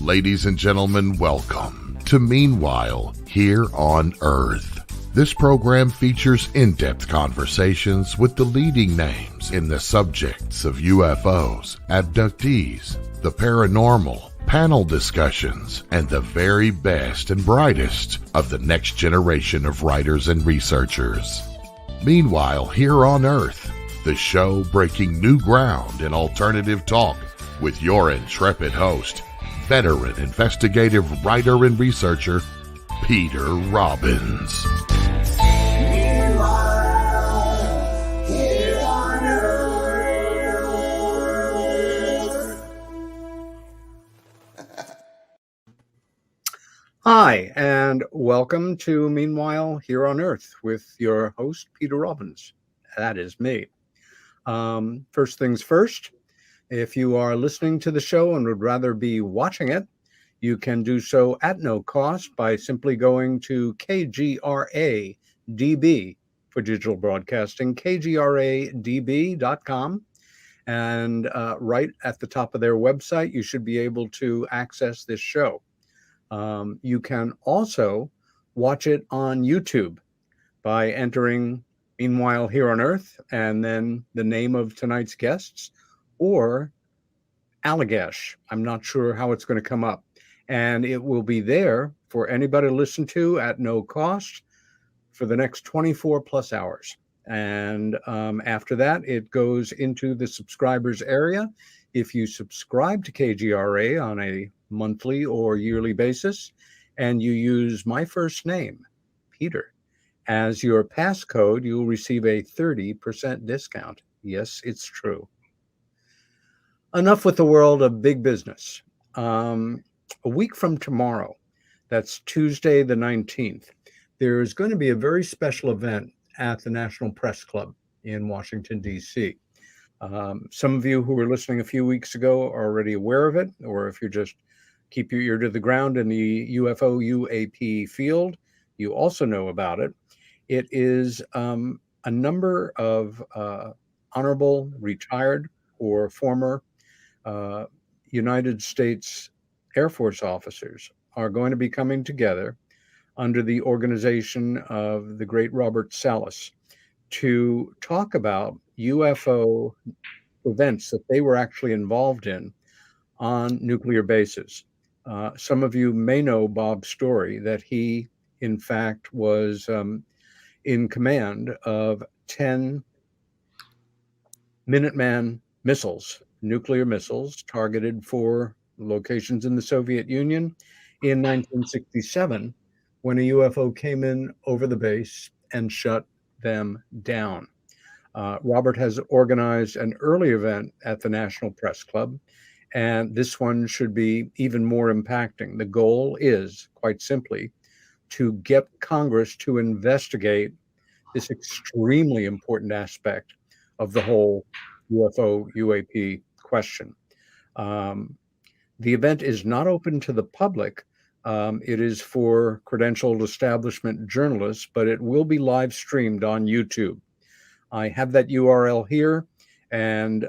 Ladies and gentlemen, welcome to Meanwhile Here on Earth. This program features in-depth conversations with the leading names in the subjects of UFOs, abductees, the paranormal, panel discussions, and the very best and brightest of the next generation of writers and researchers. Meanwhile Here on Earth, the show breaking new ground in alternative talk with your intrepid host, veteran investigative writer and researcher, Peter Robbins. Hi, and welcome to Meanwhile Here on Earth with your host, Peter Robbins. That is me. First things first, if you are listening to the show and would rather be watching it, you can do so at no cost by simply going to KGRA-DB for digital broadcasting, KGRADB.com. And right at the top of their website, you should be able to access this show. You can also watch it on YouTube by entering Meanwhile Here on Earth and then the name of tonight's guests, or Allagash. I'm not sure how it's going to come up. And it will be there for anybody to listen to at no cost for the next 24 plus hours. And after that, it goes into the subscribers area. If you subscribe to KGRA on a monthly or yearly basis, and you use my first name, Peter, as your passcode, you'll receive a 30% discount. Yes, it's true. Enough with the world of big business. A week from tomorrow, that's Tuesday the 19th, there's going to be a very special event at the National Press Club in Washington, D.C. Some of you who were listening a few weeks ago are already aware of it, or if you just keep your ear to the ground in the UFO UAP field, you also know about it. It is a number of honorable, retired, or former United States Air Force officers are going to be coming together under the organization of the great Robert Salas to talk about UFO events that they were actually involved in on nuclear bases. Some of you may know Bob's story that he, in fact, was in command of 10 Minuteman missiles, nuclear missiles targeted for locations in the Soviet Union in 1967, when a UFO came in over the base and shut them down. Robert has organized an early event at the National Press Club, and this one should be even more impacting. The goal is, quite simply, to get Congress to investigate this extremely important aspect of the whole UFO UAP question. The event is not open to the public. It is for credentialed establishment journalists, but it will be live streamed on YouTube. I have that URL here, and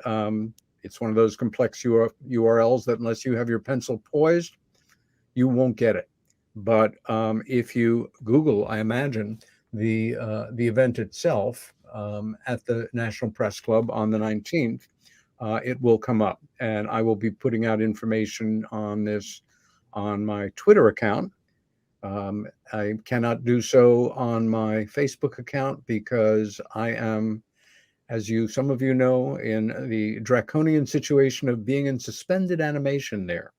it's one of those complex URLs that unless you have your pencil poised, you won't get it. But if you Google, I imagine, the event itself at the National Press Club on the 19th, it will come up. And I will be putting out information on this on my Twitter account. I cannot do so on my Facebook account because I am, as some of you know, in the draconian situation of being in suspended animation there.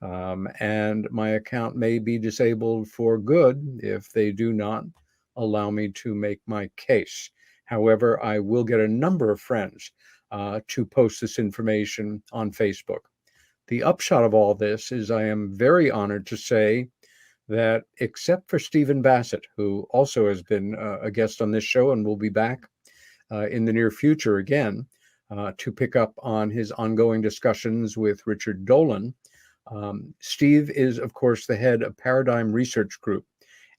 And my account may be disabled for good if they do not allow me to make my case. However, I will get a number of friends to post this information on Facebook. The upshot of all this is I am very honored to say that, except for Stephen Bassett, who also has been a guest on this show and will be back in the near future again to pick up on his ongoing discussions with Richard Dolan, Steve is, of course, the head of Paradigm Research Group.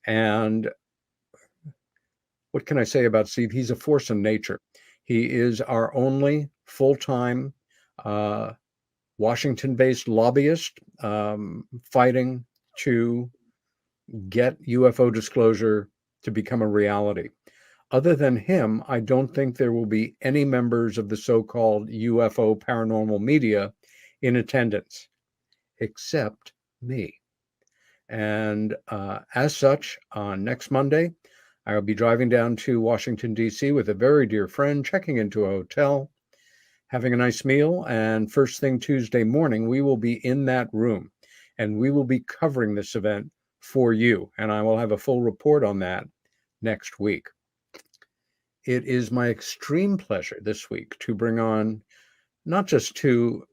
And what can I say about Steve? He's a force in nature. He is our only full-time Washington-based lobbyist fighting to get UFO disclosure to become a reality. Other than him, I don't think there will be any members of the so-called UFO paranormal media in attendance, except me. And as such, on next Monday, I will be driving down to Washington, D.C. with a very dear friend, checking into a hotel, having a nice meal, and first thing Tuesday morning, we will be in that room, and we will be covering this event for you, and I will have a full report on that next week. It is my extreme pleasure this week to bring on not just two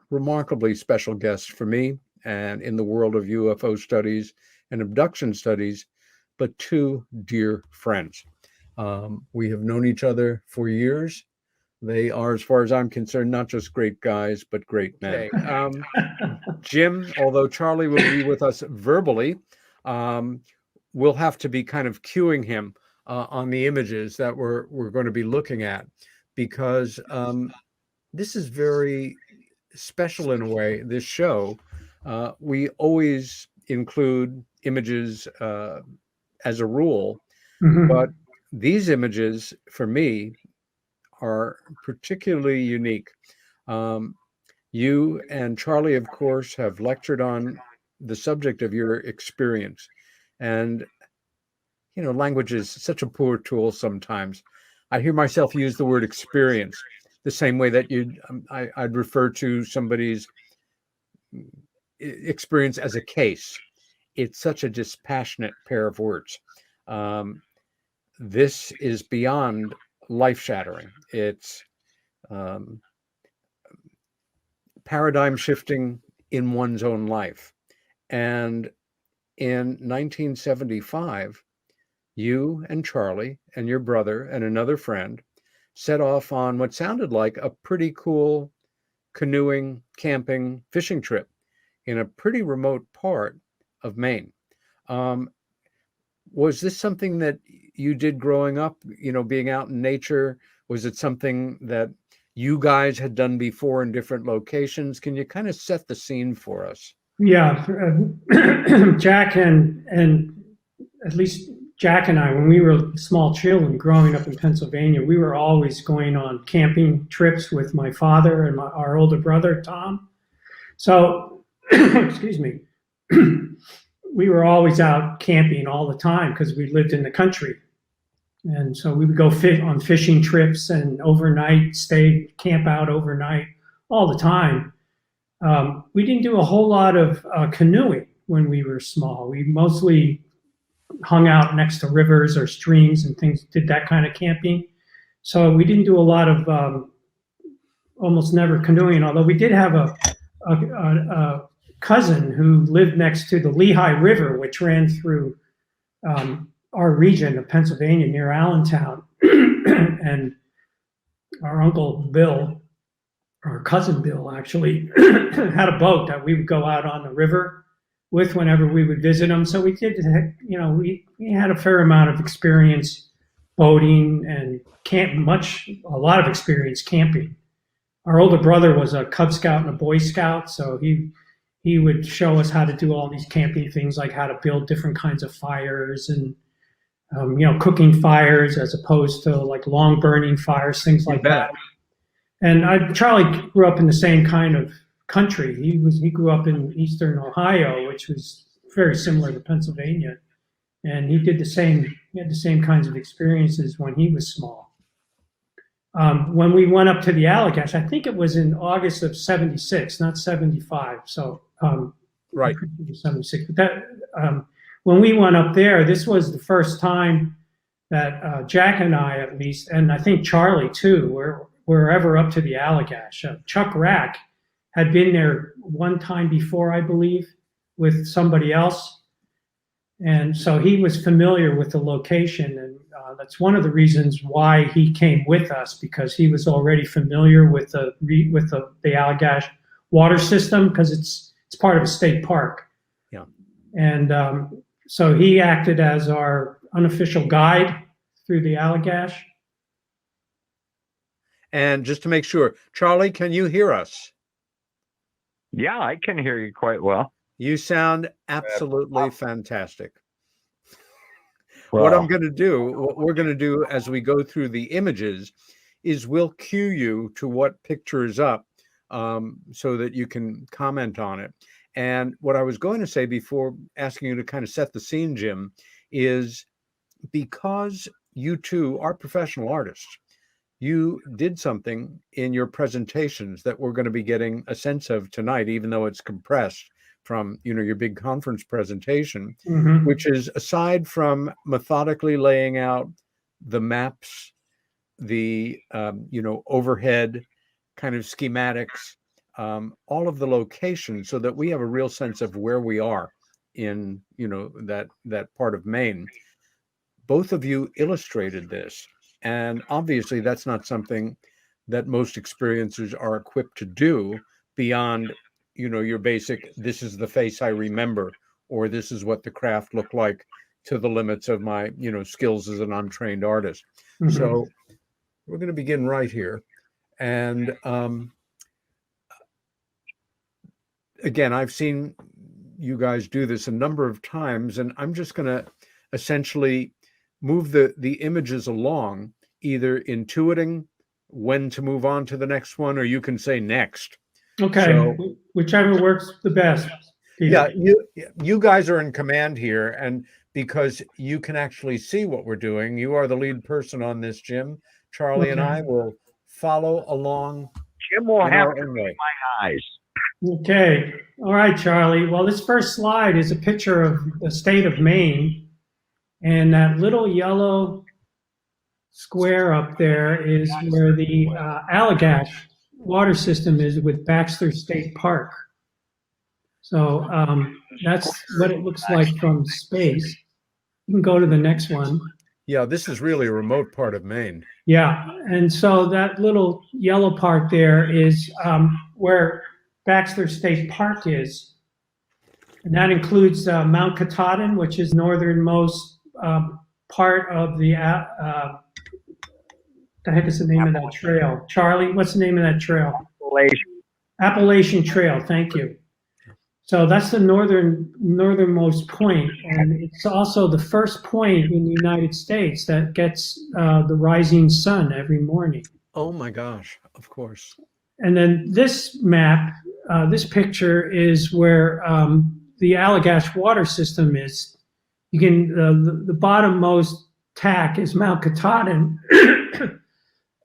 remarkably special guests for me and in the world of UFO studies and abduction studies, but two dear friends. We have known each other for years. They are, as far as I'm concerned, not just great guys, but great men. Jim, although Charlie will be with us verbally, we'll have to be kind of cueing him on the images that we're going to be looking at, because this is very special in a way, this show. We always include images as a rule, but these images, for me, are particularly unique. You and Charlie, of course, have lectured on the subject of your experience. And, you know, language is such a poor tool sometimes. I hear myself use the word experience the same way that I'd refer to somebody's experience as a case. It's such a dispassionate pair of words. This is beyond life-shattering. It's paradigm shifting in one's own life. And in 1975, you and Charlie and your brother and another friend set off on what sounded like a pretty cool canoeing, camping, fishing trip in a pretty remote part of Maine. Was this something that you did growing up, you know, being out in nature? Was it something that you guys had done before in different locations? Can you kind of set the scene for us? Yeah, Jack and at least Jack and I, when we were small children growing up in Pennsylvania, we were always going on camping trips with my father and our older brother, Tom. So, excuse me, we were always out camping all the time because we lived in the country. And so we would go on fishing trips and overnight, camp out overnight all the time. We didn't do a whole lot of canoeing when we were small. We mostly hung out next to rivers or streams and things, did that kind of camping. So we didn't do a lot of, almost never canoeing, although we did have a cousin who lived next to the Lehigh River, which ran through our region of Pennsylvania near Allentown. And our uncle Bill, our cousin Bill actually, had a boat that we would go out on the river with whenever we would visit him. So we did, you know, we had a fair amount of experience boating and a lot of experience camping. Our older brother was a Cub Scout and a Boy Scout, so he would show us how to do all these camping things, like how to build different kinds of fires and you know, cooking fires as opposed to like long burning fires, things like that. And Charlie grew up in the same kind of country. He grew up in eastern Ohio, which was very similar to Pennsylvania, and he had the same kinds of experiences when he was small. When we went up to the Allagash, I think it was in August of '76, not '75. So right, 76. But that when we went up there, this was the first time that Jack and I, at least, and I think Charlie too, were ever up to the Allagash. Chuck Rack had been there one time before, I believe, with somebody else. And so he was familiar with the location. And that's one of the reasons why he came with us, because he was already familiar with the Allagash water system, because it's part of a state park. Yeah. And so he acted as our unofficial guide through the Allagash. And just to make sure, Charlie, can you hear us? Yeah, I can hear you quite well. You sound absolutely fantastic. Well, What we're going to do as we go through the images is we'll cue you to what picture is up so that you can comment on it. And what I was going to say before asking you to kind of set the scene, Jim, is because you two are professional artists, you did something in your presentations that we're going to be getting a sense of tonight, even though it's compressed from, your big conference presentation, which is, aside from methodically laying out the maps, the, overhead kind of schematics, all of the locations, so that we have a real sense of where we are in, that part of Maine. Both of you illustrated this. And obviously, that's not something that most experiencers are equipped to do beyond, your basic, this is the face I remember, or this is what the craft looked like to the limits of my, skills as an untrained artist. So we're going to begin right here. And again, I've seen you guys do this a number of times, and I'm just going to essentially move the images along, either intuiting when to move on to the next one, or you can say next. Okay, so, whichever works the best. Peter. Yeah, you guys are in command here, and because you can actually see what we're doing, you are the lead person on this, Jim. Charlie and I will follow along. Jim will have to read my eyes. Okay, all right, Charlie. Well, this first slide is a picture of the state of Maine. And that little yellow square up there is where the Allagash water system is with Baxter State Park. So that's what it looks like from space. You can go to the next one. Yeah, this is really a remote part of Maine. Yeah, and so that little yellow part there is where Baxter State Park is. And that includes Mount Katahdin, which is northernmost part of the heck is the name of that trail? Charlie, what's the name of that trail? Appalachian Trail. Thank you. So that's the northernmost point, and it's also the first point in the United States that gets the rising sun every morning. Oh my gosh! Of course. And then this map, this picture is where the Allagash water system is. You can the bottommost tack is Mount Katahdin,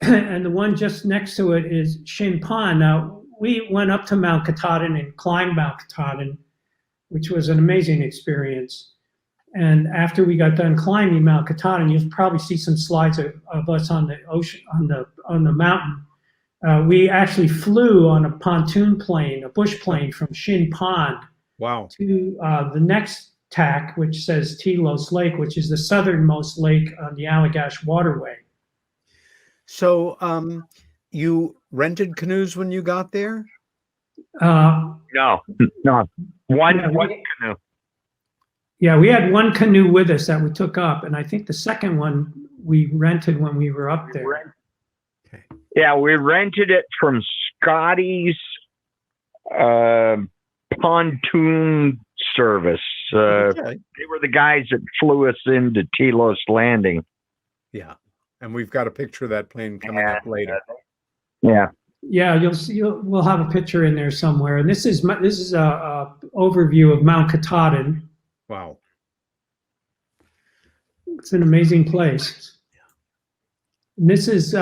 and the one just next to it is Shin Pond. Now we went up to Mount Katahdin and climbed Mount Katahdin, which was an amazing experience. And after we got done climbing Mount Katahdin, you'll probably see some slides of us on the ocean on the mountain. We actually flew on a pontoon plane, a bush plane from Shin Pond. Wow. To the next tack, which says Telos Lake, which is the southernmost lake on the Allagash waterway. So you rented canoes when you got there? No. One canoe. Yeah, we had one canoe with us that we took up, and I think the second one we rented when we were up there. Okay. Yeah, we rented it from Scotty's pontoon service. Okay. They were the guys that flew us into Telos Landing. Yeah, and we've got a picture of that plane coming up later. Yeah. Yeah, you'll see. We'll have a picture in there somewhere. And this is a overview of Mount Katahdin. Wow, it's an amazing place. And this is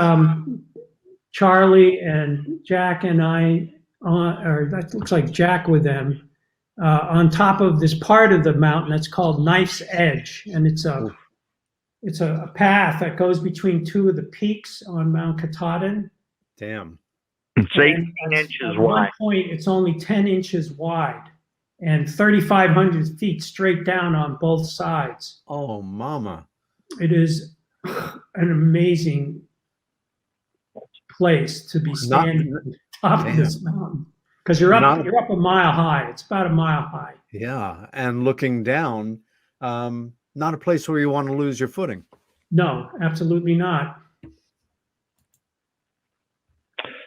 Charlie and Jack and I, or that looks like Jack with them, on top of this part of the mountain that's called Knife's Edge, and it's a path that goes between two of the peaks on Mount Katahdin. Damn. It's 18 inches wide. At one point, it's only 10 inches wide and 3,500 feet straight down on both sides. Oh, mama. It is an amazing place to be standing on top of this mountain. Because you're up a mile high. It's about a mile high. Yeah, and looking down, not a place where you want to lose your footing. No, absolutely not.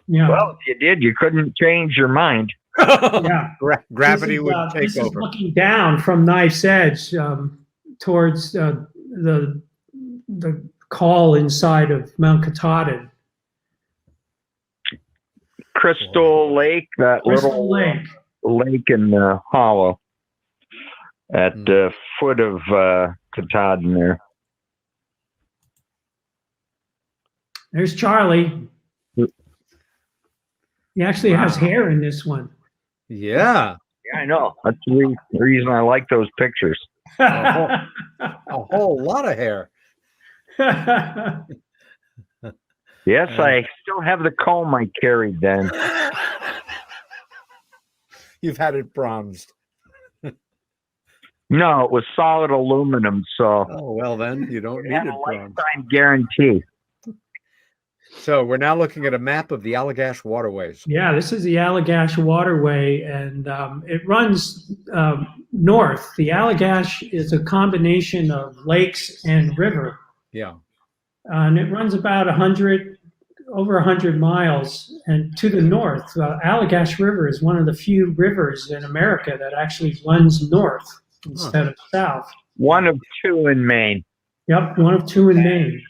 Yeah. Well, if you did, you couldn't change your mind. Yeah. Gravity would take this over. is looking down from Knife's Edge towards the call inside of Mount Katahdin. Crystal Lake, that Crystal little Lake. lake in the hollow at the foot of Katahdin there. There's Charlie. He actually has hair in this one. Yeah. Yeah, I know. That's the reason I like those pictures. A whole lot of hair. Yes, I still have the comb I carried then. You've had it bronzed. No, it was solid aluminum, so Oh, well then, you don't it need had it a bronzed. lifetime guarantee. So we're now looking at a map of the Allagash waterways. Yeah, this is the Allagash waterway, and it runs north. The Allagash is a combination of lakes and river. Yeah. And it runs about over 100 miles. And to the north, Allagash River is one of the few rivers in America that actually runs north instead of south. One of two in Maine. Yep, one of two in Maine.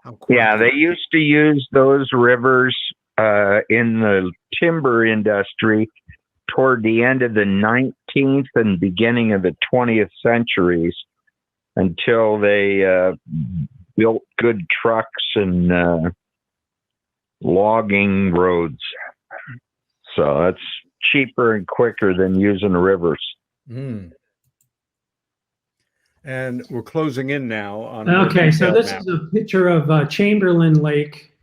How cool. Yeah, they used to use those rivers in the timber industry toward the end of the 19th and beginning of the 20th centuries until they built good trucks and logging roads. So that's cheaper and quicker than using the rivers. Mm. And we're closing in now on. Okay, so this is a picture of Chamberlain Lake.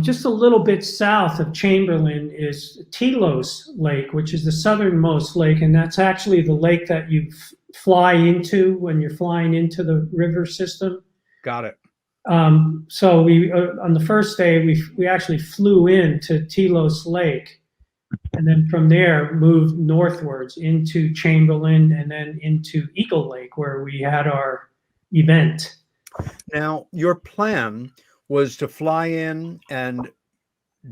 Just a little bit south of Chamberlain is Telos Lake, which is the southernmost lake, and that's actually the lake that you fly into when you're flying into the river system. Got it. So we on the first day we actually flew into Telos Lake, and then from there moved northwards into Chamberlain and then into Eagle Lake where we had our event. Now, your plan was to fly in and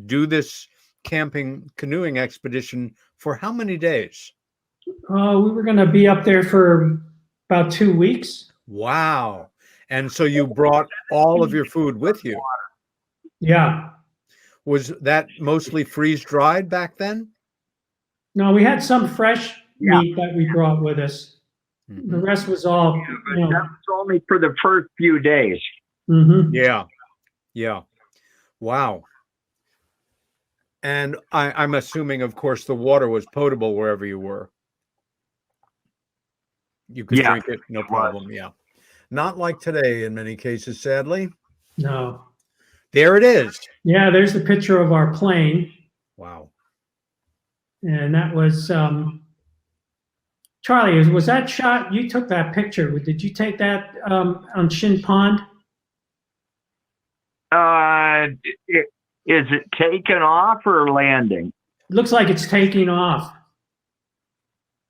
do this canoeing expedition for how many days? We were going to be up there for about 2 weeks. Wow. And so you brought all of your food with you. Yeah. Was that mostly freeze-dried back then? No, we had some fresh meat that we brought with us. Mm-hmm. The rest was all, That was only for the first few days. Mm-hmm. Yeah. Yeah. Wow. And I'm assuming, of course, the water was potable wherever you were. You could drink it, no problem. Yeah. Not like today in many cases, sadly. No. There it is. Yeah, there's the picture of our plane. Wow. And that was, Charlie, was that shot, you took that picture. Did you take that on Shin Pond? Is it taking off or landing? It looks like it's taking off.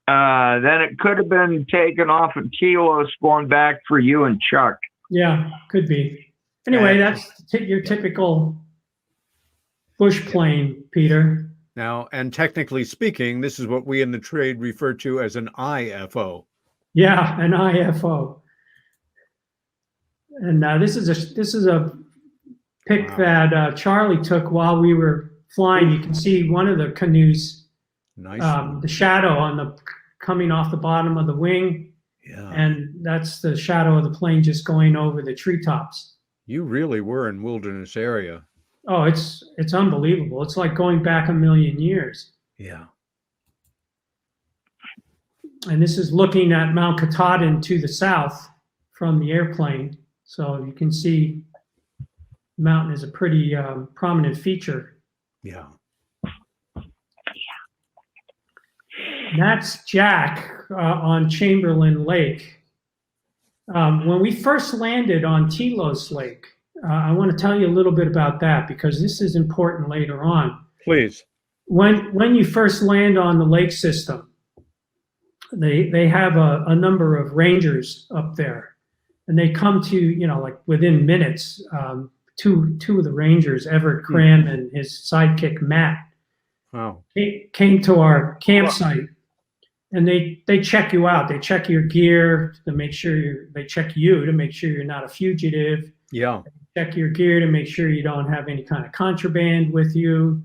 Then it could have been taken off at Telos going back for you and Chuck. Yeah, could be. Anyway, that's your typical bush plane, Peter. Now, and technically speaking, this is what we in the trade refer to as an IFO. Yeah, an IFO. And this is a pic that Charlie took while we were flying. You can see one of the canoes, Nice. the shadow on coming off the bottom of the wing. Yeah. And that's the shadow of the plane just going over the treetops. You really were in wilderness area. Oh, it's unbelievable. It's like going back 1,000,000 years. Yeah. And this is looking at Mount Katahdin to the south from the airplane. So you can see the mountain is a pretty prominent feature. Yeah. And that's Jack on Chamberlain Lake. When we first landed on Telos Lake, I want to tell you a little bit about that because this is important later on. Please. When you first land on the lake system, they have a number of rangers up there, and they come to, like within minutes, two of the rangers, Everett Cram and his sidekick Matt, Wow. came to our campsite, and they check you out. They check your gear to make sure they check you to make sure you're not a fugitive. Yeah. Check your gear to make sure you don't have any kind of contraband with you.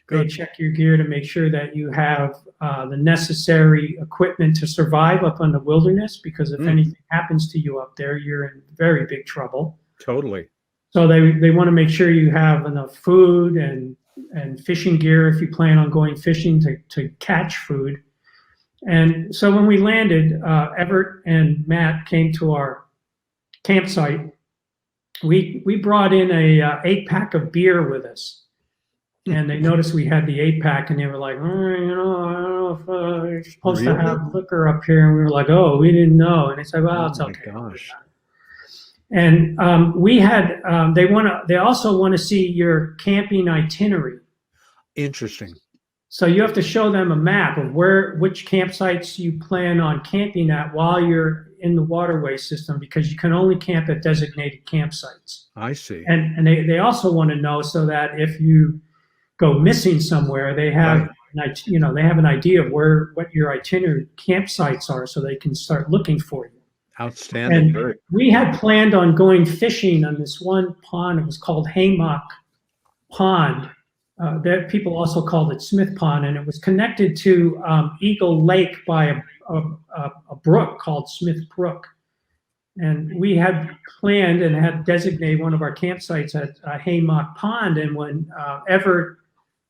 Good. They check your gear to make sure that you have the necessary equipment to survive up in the wilderness, because if anything happens to you up there, you're in very big trouble. Totally. So they want to make sure you have enough food and fishing gear if you plan on going fishing to catch food. And so when we landed, Everett and Matt came to our campsite. We brought in a 8-pack of beer with us. And they noticed we had the 8-pack, and they were like, I don't know if you're supposed to have liquor up here. And we were like, oh, we didn't know. And they said, well, it's okay. Gosh. And we had they also want to see your camping itinerary. Interesting. So you have to show them a map of which campsites you plan on camping at while you're in the waterway system, because you can only camp at designated campsites. I see. And they also want to know so that if you go missing somewhere, they have they have an idea of what your itinerary campsites are, so they can start looking for you. Outstanding. And we had planned on going fishing on this one pond. It was called Haymock Pond. There, people also called it Smith Pond, and it was connected to Eagle Lake by a brook called Smith Brook. And we had planned and had designated one of our campsites at Haymock Pond. And when Everett,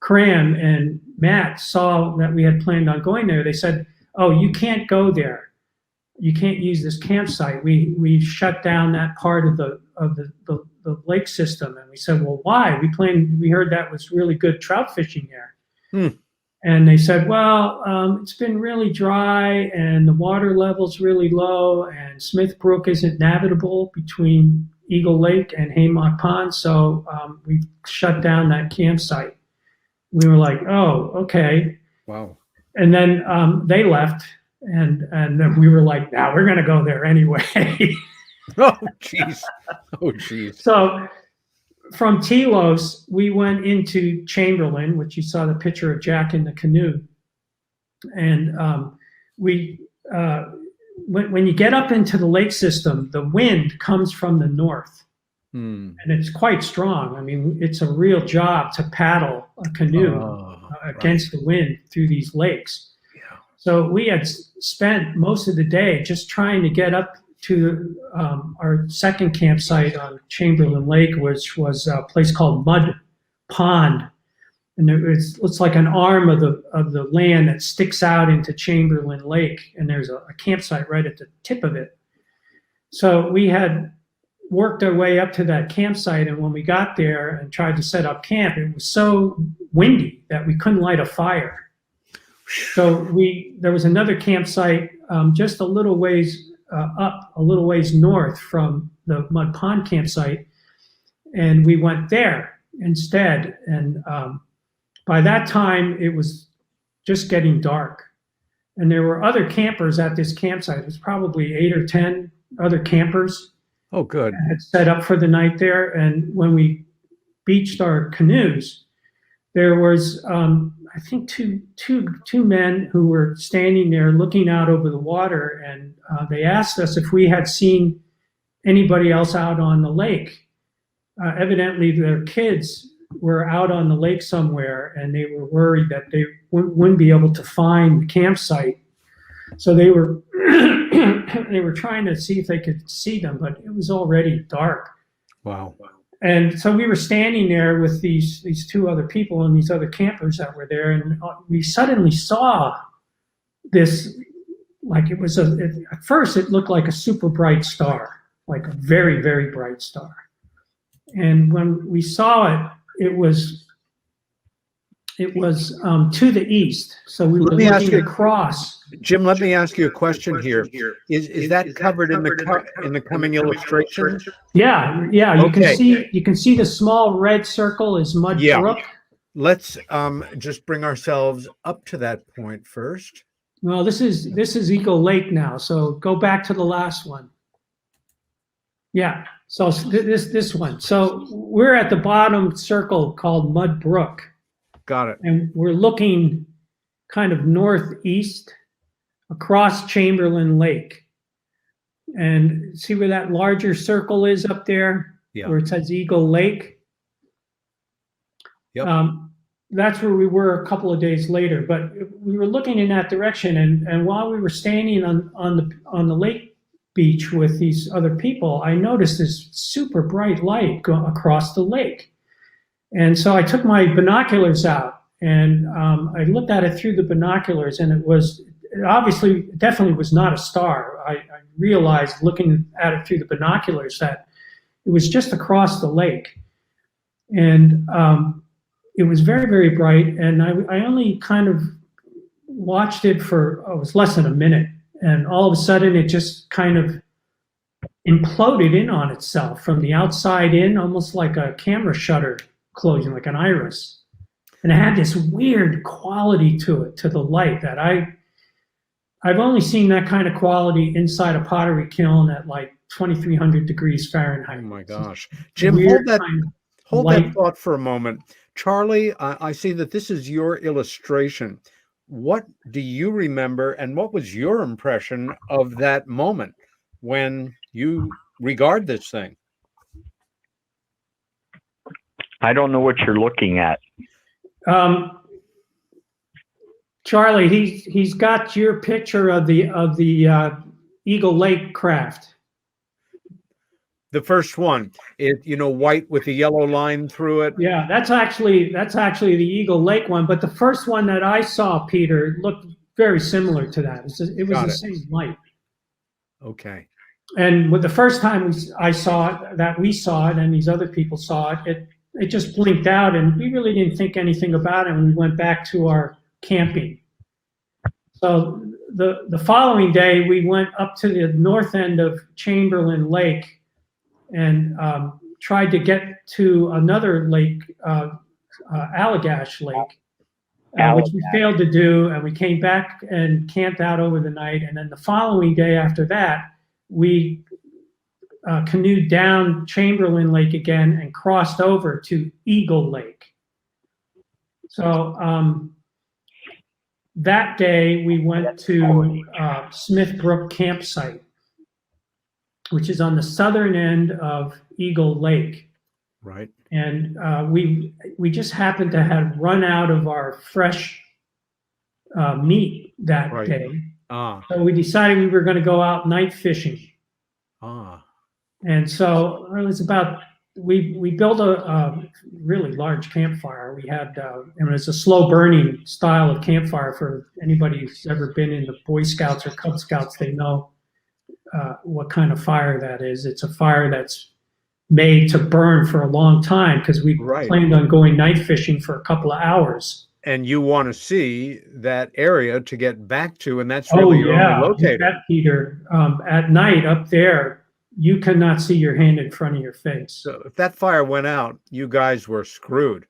Cram, and Matt saw that we had planned on going there, they said, "Oh, you can't go there. You can't use this campsite. We shut down that part of the lake system." And we said, "Well, why? We heard that was really good trout fishing there." And they said, "Well, it's been really dry, and the water level's really low, and Smith Brook isn't navigable between Eagle Lake and Haymock Pond, so we shut down that campsite." We were like, "Oh, okay." Wow. And then they left. And then we were like, "Now we're going to go there anyway." Oh, jeez. Oh, jeez. So from Telos, we went into Chamberlain, which you saw the picture of Jack in the canoe. And when you get up into the lake system, the wind comes from the north. And it's quite strong. I mean, it's a real job to paddle a canoe against the wind through these lakes. So we had spent most of the day just trying to get up to our second campsite on Chamberlain Lake, which was a place called Mud Pond. And it's like an arm of the land that sticks out into Chamberlain Lake. And there's a campsite right at the tip of it. So we had worked our way up to that campsite. And when we got there and tried to set up camp, it was so windy that we couldn't light a fire. So there was another campsite just a little ways up, a little ways north from the Mud Pond campsite, and we went there instead. And by that time, it was just getting dark, and there were other campers at this campsite. It was probably 8 or 10 other campers. Oh, good. Had set up for the night there, and when we beached our canoes, there was I think two men who were standing there looking out over the water, and they asked us if we had seen anybody else out on the lake. Evidently, their kids were out on the lake somewhere, and they were worried that they wouldn't be able to find the campsite. So they were they were trying to see if they could see them, but it was already dark. Wow. And so we were standing there with these two other people and these other campers that were there, and we suddenly saw this, like it was at first it looked like a super bright star, like a very, very bright star. And when we saw it, it was to the east. So we were looking across. Jim, let me ask you a question here. Is that covered in the coming illustrations? Yeah. Okay. You can see the small red circle is Mud Brook. Let's just bring ourselves up to that point first. Well, this is Eagle Lake now. So go back to the last one. Yeah. So this one. So we're at the bottom circle called Mud Brook. Got it. And we're looking kind of northeast across Chamberlain Lake. And see where that larger circle is up there? Yeah. Where it says Eagle Lake? Yep. That's where we were a couple of days later. But we were looking in that direction, and while we were standing on the lake beach with these other people, I noticed this super bright light go across the lake. And so I took my binoculars out, and I looked at it through the binoculars, and it definitely was not a star. I realized looking at it through the binoculars that it was just across the lake. And it was very, very bright, and I only kind of watched it for, it was less than a minute, and all of a sudden it just kind of imploded in on itself from the outside in, almost like a camera shutter closing, like an iris. And it had this weird quality to it, to the light, that I've only seen that kind of quality inside a pottery kiln at like 2,300 degrees Fahrenheit. Oh my gosh. Jim, hold that thought for a moment. Charlie, I see that this is your illustration. What do you remember, and what was your impression of that moment when you regard this thing? I don't know what you're looking at. Charlie, he's got your picture of the Eagle Lake craft. The first one, white with the yellow line through it. Yeah, that's actually the Eagle Lake one. But the first one that I saw, Peter, looked very similar to that. It was the same light. Okay. And with the first time I saw it, that we saw it, and these other people saw it, it just blinked out, and we really didn't think anything about it. And we went back to our camping. So the following day, we went up to the north end of Chamberlain Lake and tried to get to another lake, Allagash Lake, which we failed to do. And we came back and camped out over the night. And then the following day after that, we canoed down Chamberlain Lake again and crossed over to Eagle Lake. So that day we went to Smith Brook campsite, which is on the southern end of Eagle Lake. Right. And we just happened to have run out of our fresh meat that day. So we decided we were going to go out night fishing. And so it was we built a really large campfire. We had, and it was a slow burning style of campfire. For anybody who's ever been in the Boy Scouts or Cub Scouts, they know what kind of fire that is. It's a fire that's made to burn for a long time, because we planned on going night fishing for a couple of hours. And you want to see that area to get back to, and that's really your only locator. Peter, at night up there, you cannot see your hand in front of your face. So if that fire went out, you guys were screwed.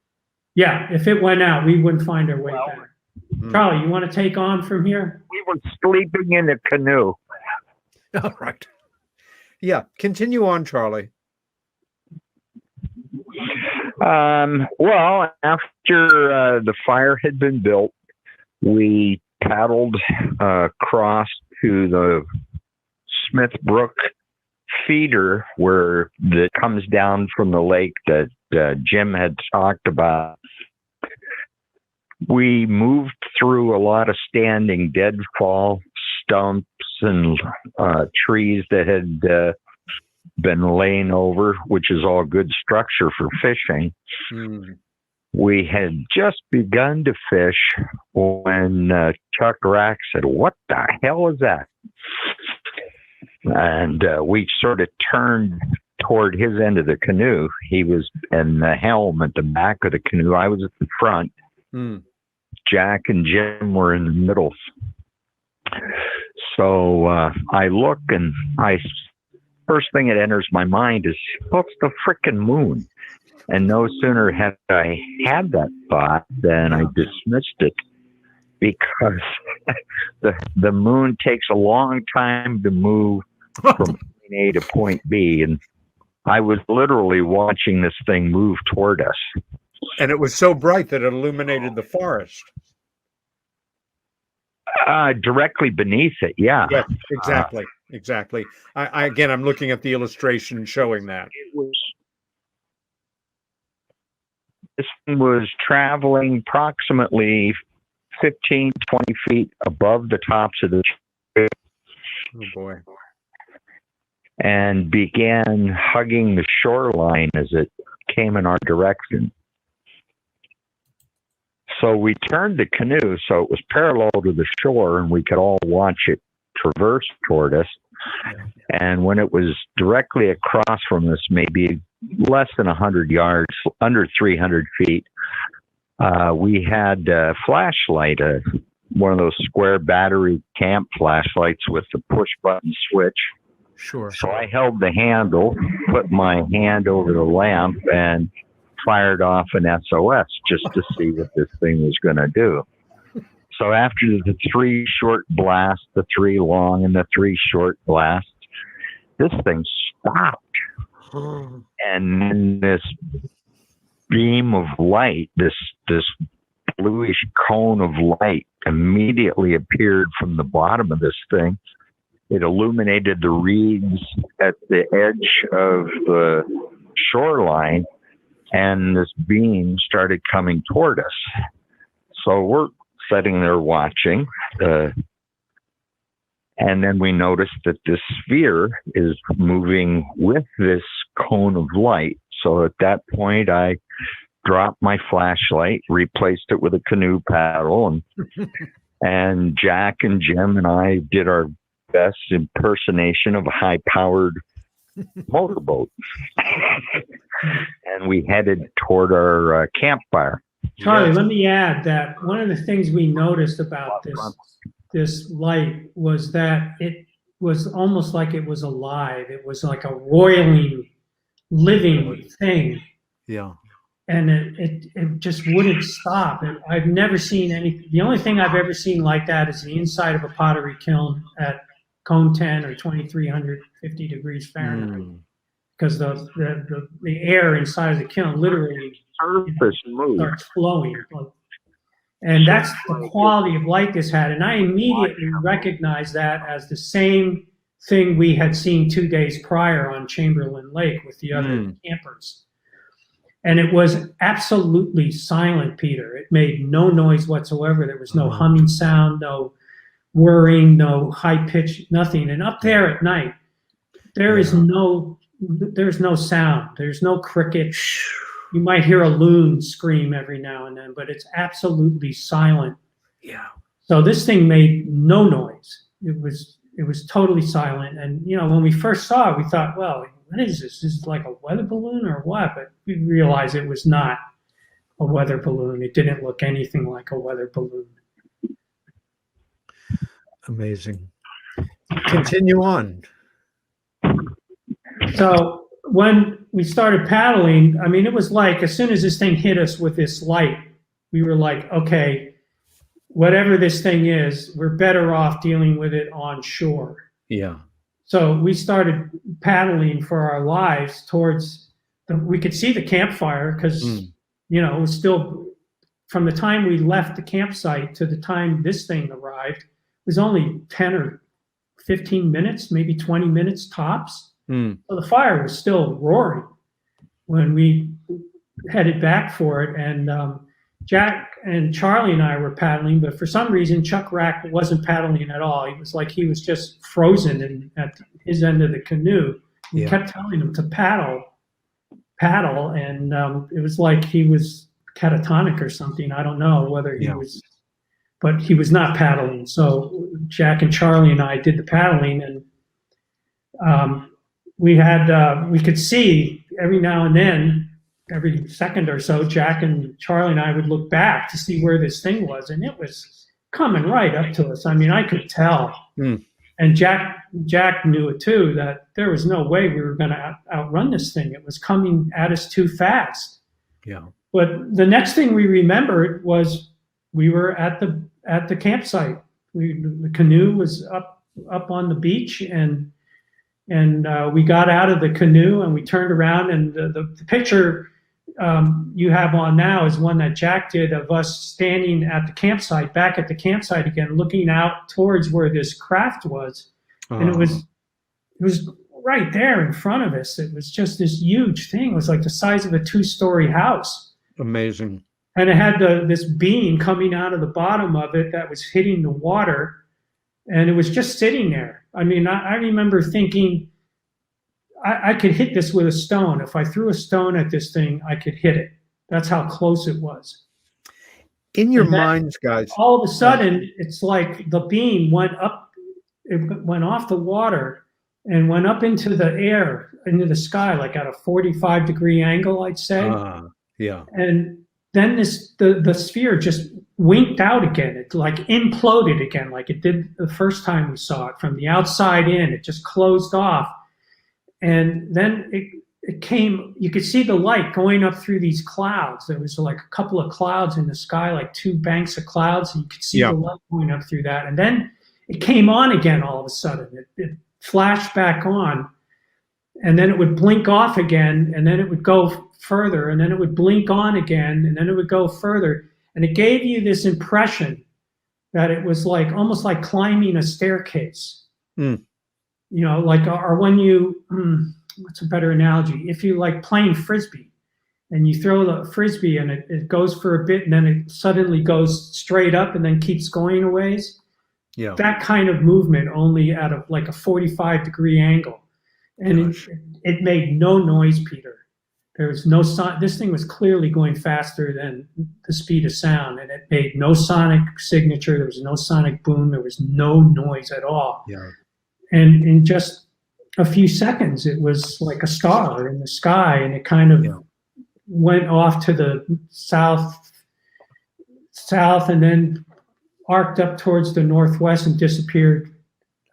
Yeah, if it went out, we wouldn't find our way back. Charlie, you want to take on from here? We were sleeping in the canoe. All right. Yeah, continue on, Charlie. Well, after the fire had been built, we paddled across to the Smith Brook feeder, where that comes down from the lake that Jim had talked about. We moved through a lot of standing deadfall stumps and trees that had been laying over, which is all good structure for fishing. We had just begun to fish when Chuck Rack said, "What the hell is that?" And we sort of turned toward his end of the canoe. He was in the helm at the back of the canoe. I was at the front. Jack and Jim were in the middle. So I look, and first thing that enters my mind is, what's the frickin' moon? And no sooner had I had that thought than I dismissed it, because the moon takes a long time to move from point A to point B, and I was literally watching this thing move toward us. And it was so bright that it illuminated the forest. Directly beneath it, yeah. Yes, exactly. I'm looking at the illustration showing that. This thing was traveling approximately 15, 20 feet above the tops of the trees. Oh boy. And began hugging the shoreline as it came in our direction. So we turned the canoe so it was parallel to the shore and we could all watch it traverse toward us. And when it was directly across from us, maybe less than 100 yards, under 300 feet, we had a flashlight, one of those square battery camp flashlights with the push button switch. Sure. So I held the handle, put my hand over the lamp, and fired off an SOS just to see what this thing was going to do. So after the 3 short blasts, the 3 long, and the 3 short blasts, this thing stopped. And then this beam of light, this bluish cone of light immediately appeared from the bottom of this thing. It illuminated the reeds at the edge of the shoreline, and this beam started coming toward us. So we're sitting there watching, and then we noticed that this sphere is moving with this cone of light. So at that point, I dropped my flashlight, replaced it with a canoe paddle, and Jack and Jim and I did our best impersonation of a high-powered motorboat. And we headed toward our campfire. Charlie, let me add that one of the things we noticed about this light was that it was almost like it was alive. It was like a roiling, living thing. Yeah. And it just wouldn't stop. I've never seen anything. The only thing I've ever seen like that is the inside of a pottery kiln at cone 10 or 2350 degrees Fahrenheit. Because the air inside of the kiln literally starts flowing. And that's the quality of light this had. And I immediately recognized that as the same thing we had seen 2 days prior on Chamberlain Lake with the other campers. And it was absolutely silent, Peter. It made no noise whatsoever. There was no humming sound, no whirring, no high pitch, nothing. And up there at night, there's no sound. There's no cricket. You might hear a loon scream every now and then, but it's absolutely silent. Yeah. So this thing made no noise. It was totally silent. And when we first saw it, we thought, well, what is this? Is it like a weather balloon or what? But we realized it was not a weather balloon. It didn't look anything like a weather balloon. Amazing. Continue on. So when we started paddling, I mean, it was like as soon as this thing hit us with this light, we were like, okay, whatever this thing is, we're better off dealing with it on shore. Yeah. So we started paddling for our lives towards we could see the campfire because, it was still, from the time we left the campsite to the time this thing arrived, it was only 10 or 15 minutes, maybe 20 minutes tops. So the fire was still roaring when we headed back for it. And Jack and Charlie and I were paddling, but for some reason, Chuck Rack wasn't paddling at all. It was like he was just frozen at his end of the canoe. We kept telling him to paddle. And it was like he was catatonic or something. I don't know whether he was, but he was not paddling. So Jack and Charlie and I did the paddling, and we could see every now and then, every second or so, Jack and Charlie and I would look back to see where this thing was, and it was coming right up to us. I mean, I could tell. And Jack knew it too, that there was no way we were going to outrun this thing. It was coming at us too fast. Yeah. But the next thing we remembered was we were at the campsite. The canoe was up on the beach, and we got out of the canoe and we turned around, and the picture you have on now is one that Jack did of us standing at the campsite, back at the campsite again, looking out towards where this craft was, and it was right there in front of us. It was just this huge thing. It was like the size of a 2-story house. Amazing. And it had this beam coming out of the bottom of it that was hitting the water, and it was just sitting there. I mean, I remember thinking, I could hit this with a stone. If I threw a stone at this thing, I could hit it. That's how close it was. In your minds, guys. All of a sudden, it's like the beam went up, it went off the water and went up into the air, into the sky, like at a 45-degree angle, I'd say. Yeah. And then the sphere just winked out again. It like imploded again, like it did the first time we saw it. From the outside in, it just closed off. And then it came, you could see the light going up through these clouds. There was like a couple of clouds in the sky, like 2 banks of clouds, and you could see the light going up through that. And then it came on again all of a sudden. It flashed back on, and then it would blink off again, and then it would go further, and then it would blink on again, and then it would go further. And it gave you this impression that it was like almost like climbing a staircase. You know, like, or when you, what's a better analogy? If you like playing Frisbee and you throw the Frisbee and it goes for a bit and then it suddenly goes straight up and then keeps going a ways. Yeah. That kind of movement, only at a 45-degree angle. And it made no noise, Peter. There was no sound. This thing was clearly going faster than the speed of sound, and it made no sonic signature. There was no sonic boom. There was no noise at all. Yeah. And in just a few seconds, it was like a star in the sky, and it kind of went off to the south, and then arced up towards the northwest and disappeared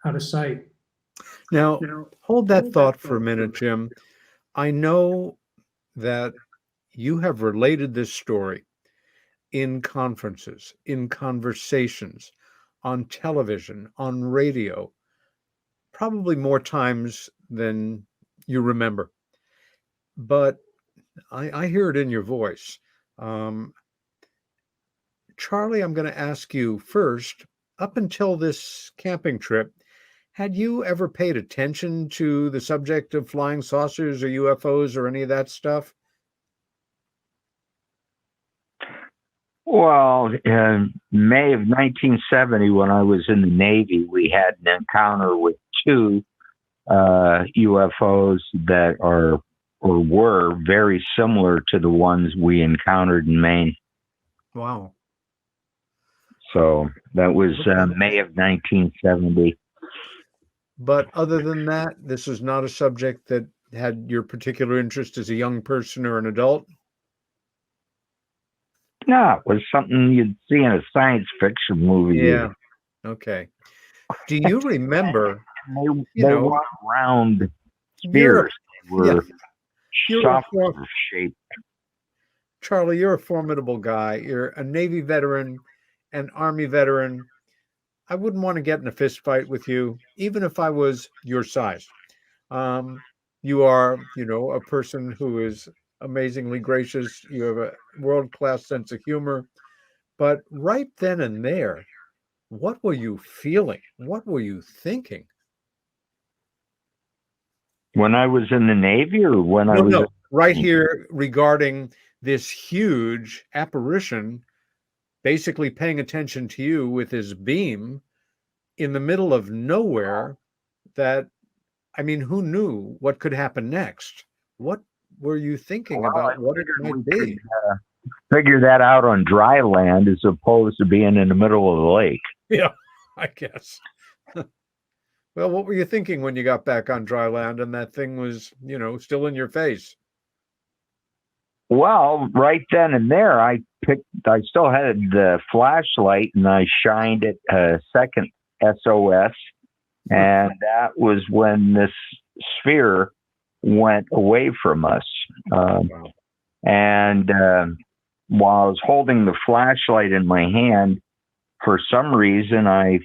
out of sight. Now, hold that thought for a minute, Jim. I know that you have related this story in conferences, in conversations, on television, on radio, probably more times than you remember. But I hear it in your voice. Charlie, I'm going to ask you first, up until this camping trip, had you ever paid attention to the subject of flying saucers or UFOs or any of that stuff? Well, in May of 1970, when I was in the Navy, we had an encounter with 2 UFOs that are or were very similar to the ones we encountered in Maine. Wow. So that was May of 1970. But other than that, this is not a subject that had your particular interest as a young person or an adult? No, it was something you'd see in a science fiction movie. Yeah. Okay. Do you remember? They were round spheres. Were software shaped. Charlie, you're a formidable guy. You're a Navy veteran, an Army veteran. I wouldn't want to get in a fist fight with you, even if I was your size. You are, a person who is amazingly gracious. You have a world-class sense of humor. But right then and there, what were you feeling? What were you thinking? When I was in the Navy, or when I was... No, right here regarding this huge apparition basically paying attention to you with his beam in the middle of nowhere. Who knew what could happen next? What were you thinking about what it might be? Figure that out on dry land as opposed to being in the middle of the lake. Yeah, I guess. Well, what were you thinking when you got back on dry land and that thing was, still in your face? Well, right then and there, I still had the flashlight and I shined it a second SOS. And that was when this sphere went away from us. And while I was holding the flashlight in my hand, for some reason, I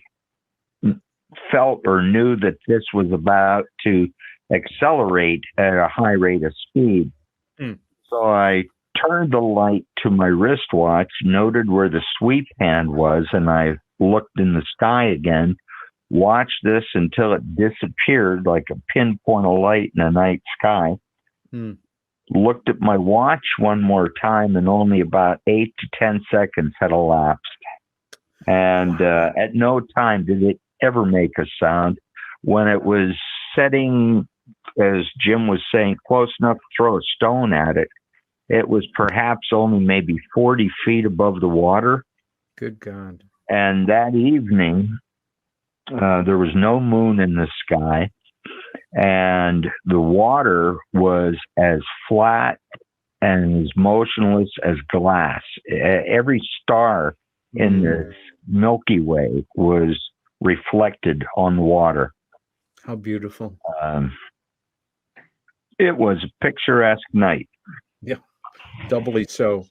felt or knew that this was about to accelerate at a high rate of speed. So I turned the light to my wristwatch, noted where the sweep hand was, and I looked in the sky again, watched this until it disappeared like a pinpoint of light in a night sky. Looked at my watch one more time, and only about 8 to 10 seconds had elapsed. And at no time did it ever make a sound. When it was setting, as Jim was saying, close enough to throw a stone at it, it was perhaps only maybe 40 feet above the water. Good God. And that evening, there was no moon in the sky, and the water was as flat and as motionless as glass. Every star in the Milky Way was reflected on the water. How beautiful. It was a picturesque night. Yeah, doubly so.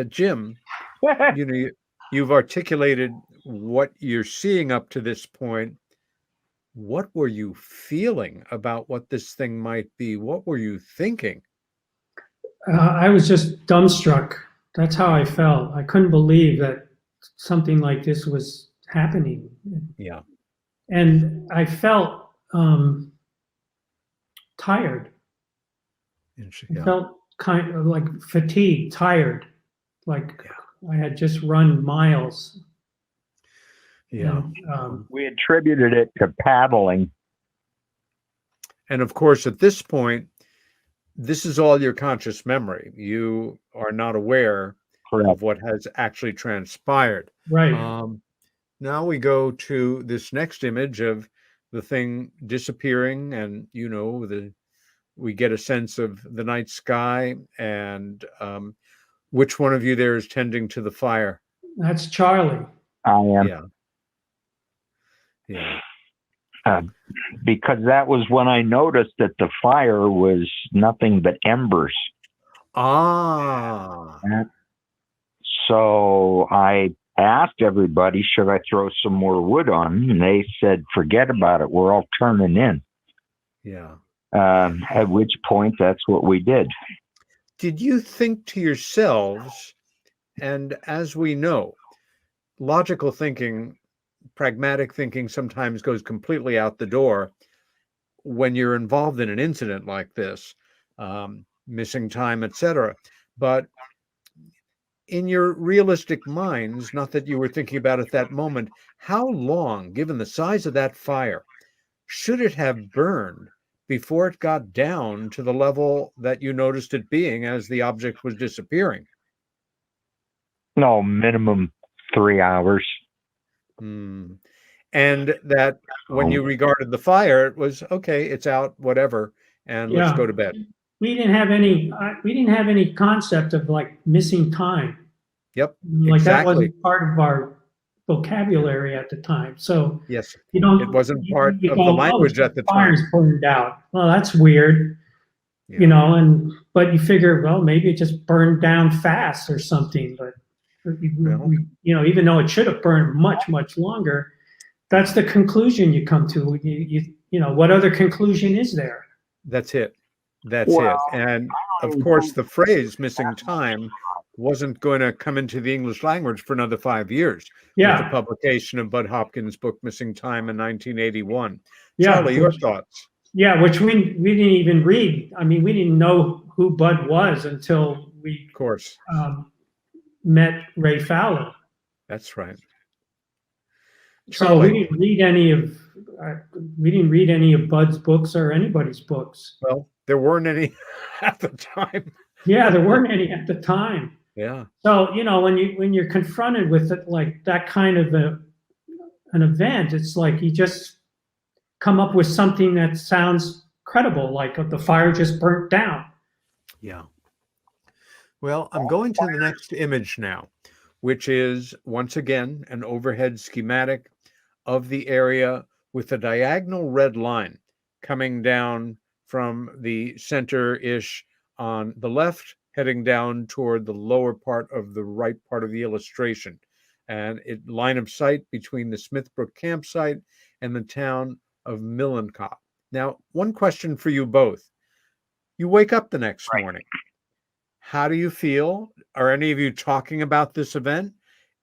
Jim, you've articulated what you're seeing up to this point. What were you feeling about what this thing might be? What were you thinking? I was just dumbstruck. That's how I felt. I couldn't believe that something like this was happening. Yeah. And I felt tired. I felt kind of like fatigued, tired, like I had just run miles. Yeah. And, we attributed it to paddling. And of course, at this point, this is all your conscious memory. You are not aware of what has actually transpired. Right. Now we go to this next image of the thing disappearing, and we get a sense of the night sky, and which one of you there is tending to the fire? That's Charlie. I am. Yeah. Yeah. Because that was when I noticed that the fire was nothing but embers. Ah. So I asked everybody, should I throw some more wood on? And they said, forget about it. We're all turning in. Yeah. At which point, that's what we did. Did you think to yourselves, and as we know, logical thinking, pragmatic thinking sometimes goes completely out the door when you're involved in an incident like this, missing time, etc. But in your realistic minds, not that you were thinking about it that moment, how long, given the size of that fire, should it have burned before it got down to the level that you noticed it being as the object was disappearing? No, minimum 3 hours. And that when you regarded the fire, it was okay, it's out, whatever, and let's go to bed. We didn't have any concept of like missing time. Yep. Like exactly. That wasn't part of our vocabulary at the time. So yes, it wasn't part of the language at the time. Fire's burned out. Well, that's weird. Yeah. But you figure, well, maybe it just burned down fast or something. But even though it should have burned much, much longer, that's the conclusion you come to. What other conclusion is there? That's it. And of course, the phrase missing time wasn't going to come into the English language for another 5 years. Yeah. With the publication of Bud Hopkins' book, Missing Time, in 1981. Yeah. Charlie, your thoughts? Yeah, which we didn't even read. I mean, we didn't know who Bud was until we, of course, met Ray Fowler. That's right. So we didn't read any of Bud's books or anybody's books. Well, there weren't any at the time. Yeah, there weren't any at the time. Yeah. So when you're confronted with it, like that kind of an event, it's like you just come up with something that sounds credible, like the fire just burnt down. Yeah. Well, I'm going to the next image now, which is once again an overhead schematic of the area with a diagonal red line coming down from the center-ish on the left, heading down toward the lower part of the right part of the illustration. And line of sight between the Smithbrook campsite and the town of Millencott. Now, one question for you both. You wake up the next morning. How do you feel? Are any of you talking about this event?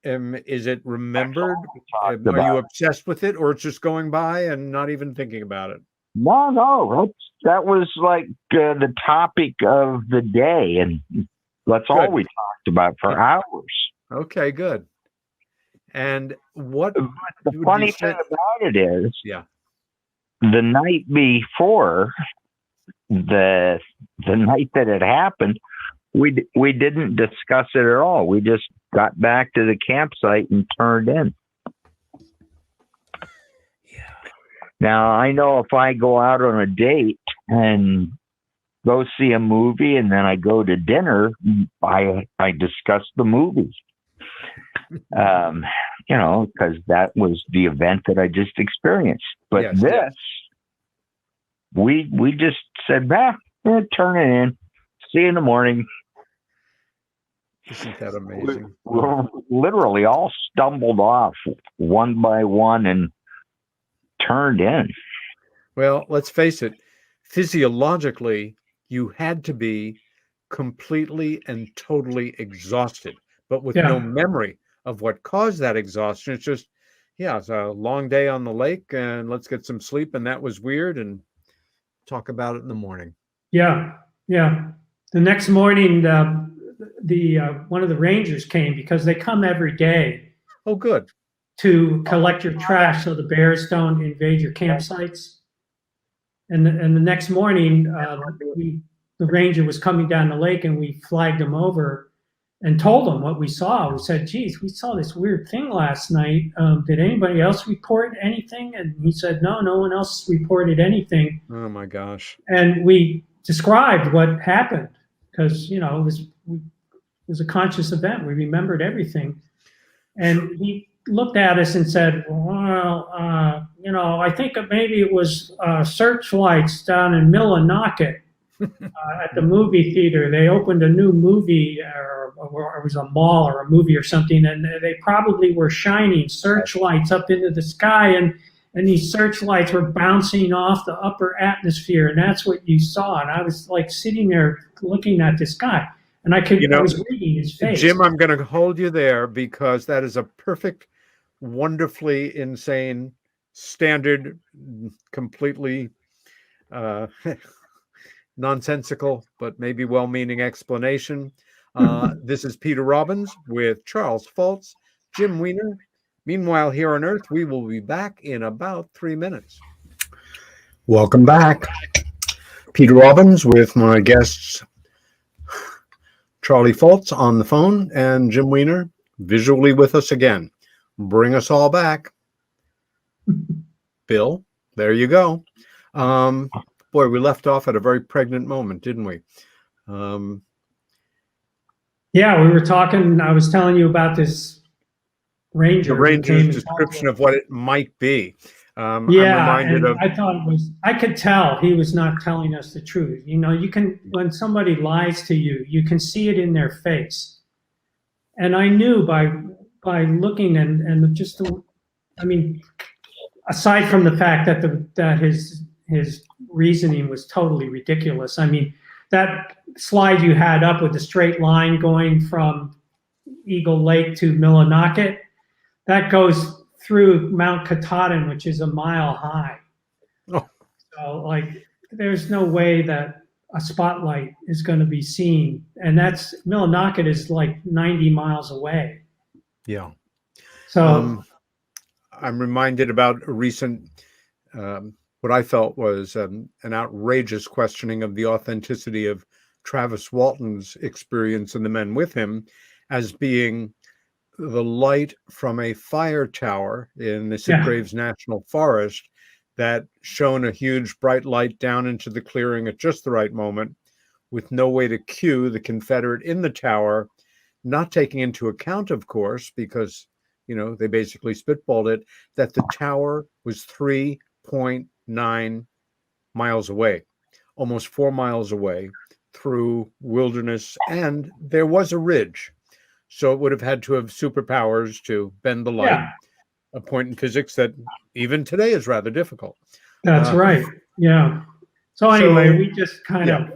Is it remembered? Are you obsessed with it, or it's just going by and not even thinking about it? No. That was like the topic of the day, and that's all we talked about for hours. Okay, good. And what the funny thing about it is, the night before, the night that it happened, we didn't discuss it at all. We just got back to the campsite and turned in. Now, I know if I go out on a date and go see a movie and then I go to dinner, I discuss the movie. Because that was the event that I just experienced. But we just said, turn it in. See you in the morning. Isn't that amazing? We're literally all stumbled off one by one and turned in. Well, let's face it, physiologically, you had to be completely and totally exhausted, but with no memory of what caused that exhaustion. It's just, it's a long day on the lake and let's get some sleep. And that was weird, and talk about it in the morning. Yeah. The next morning, one of the rangers came, because they come every day. Oh, good. To collect your trash so the bears don't invade your campsites. And the next morning, the ranger was coming down the lake, and we flagged him over and told him what we saw. We said, geez, we saw this weird thing last night. Did anybody else report anything? And he said, no one else reported anything. Oh my gosh. And we described what happened, because, it was a conscious event. We remembered everything. And he looked at us and said, well, I think maybe it was searchlights down in Millinocket at the movie theater. They opened a new movie, or it was a mall or a movie or something, and they probably were shining searchlights up into the sky, and these searchlights were bouncing off the upper atmosphere, and that's what you saw. And I was like sitting there looking at this guy, and I was reading his face. Jim, I'm going to hold you there, because that is a perfect, wonderfully insane, standard, completely nonsensical, but maybe well-meaning explanation. This is Peter Robbins with Charles Foltz, Jim Weiner. Meanwhile, here on Earth, we will be back in about 3 minutes. Welcome back. Peter Robbins with my guests, Charlie Foltz on the phone, and Jim Weiner visually with us again. Bring us all back. Bill, there you go. Boy, we left off at a very pregnant moment, didn't we? We were talking. I was telling you about this ranger. The ranger's description of what it might be. I'm reminded of. I thought it was. I could tell he was not telling us the truth. You can, when somebody lies to you, you can see it in their face. And I knew by looking and just aside from the fact that his reasoning was totally ridiculous. That slide you had up with the straight line going from Eagle Lake to Millinocket, that goes through Mount Katahdin, which is a mile high. Oh. So, there's no way that a spotlight is going to be seen. And Millinocket is 90 miles away. Yeah. So I'm reminded about a recent, what I felt was an outrageous questioning of the authenticity of Travis Walton's experience and the men with him as being the light from a fire tower in the Sitgraves National Forest that shone a huge bright light down into the clearing at just the right moment, with no way to cue the Confederate in the tower, not taking into account, of course, because, they basically spitballed it, that the tower was 3.9 miles away, almost 4 miles away through wilderness, and there was a ridge. So it would have had to have superpowers to bend the light, a point in physics that even today is rather difficult. That's right. Yeah. So anyway, we just kind of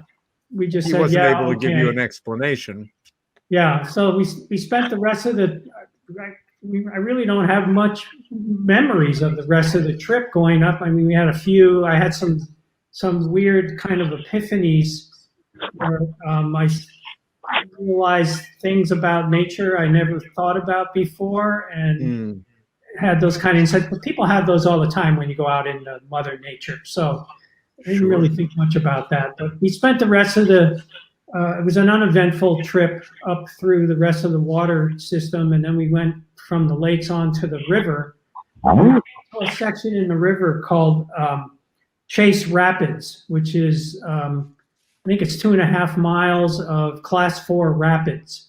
we just He said, wasn't yeah, able to okay. give you an explanation. Yeah, so we spent the rest of I really don't have much memories of the rest of the trip going up. I mean, we had a few. I had some weird kind of epiphanies where I realized things about nature I never thought about before, and had those kind of insights. But people have those all the time when you go out into Mother Nature. So I didn't really think much about that. But we spent the rest of it was an uneventful trip up through the rest of the water system, and then we went from the lakes onto the river. A section in the river called Chase Rapids, which is I think it's 2.5 miles of Class 4 rapids.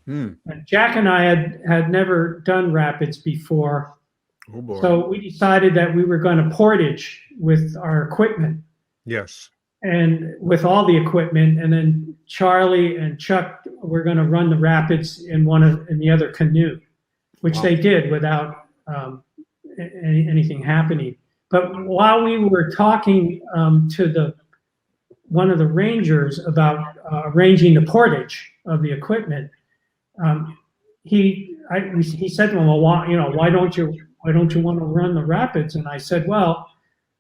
And Jack and I had never done rapids before, so we decided that we were going to portage with our equipment. Yes. And with all the equipment, and then Charlie and Chuck were going to run the rapids in the other canoe, which they did without anything happening. But while we were talking to one of the rangers about arranging the portage of the equipment, he said to him, "Well, why don't you want to run the rapids?" And I said, "Well,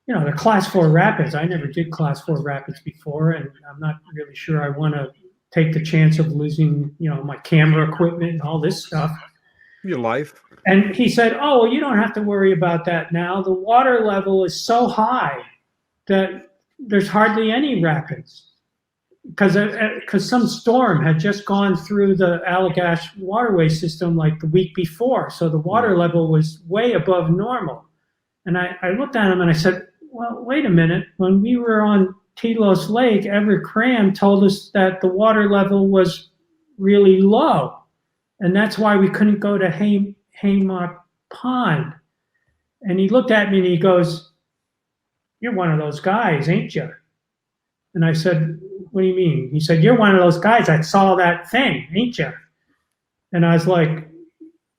the Class 4 rapids. I never did Class 4 rapids before, and I'm not really sure I want to take the chance of losing, my camera equipment and all this stuff." Your life. And he said, "Oh, well, you don't have to worry about that now. The water level is so high that there's hardly any rapids because some storm had just gone through the Allagash waterway system like the week before, so the water level was way above normal." And I looked at him and I said, "Well, wait a minute. When we were on Telos Lake, Everett Cram told us that the water level was really low, and that's why we couldn't go to Haymark Pond." And he looked at me and he goes, "You're one of those guys, ain't you?" And I said, "What do you mean?" He said, "You're one of those guys that saw that thing, ain't you?" And I was like,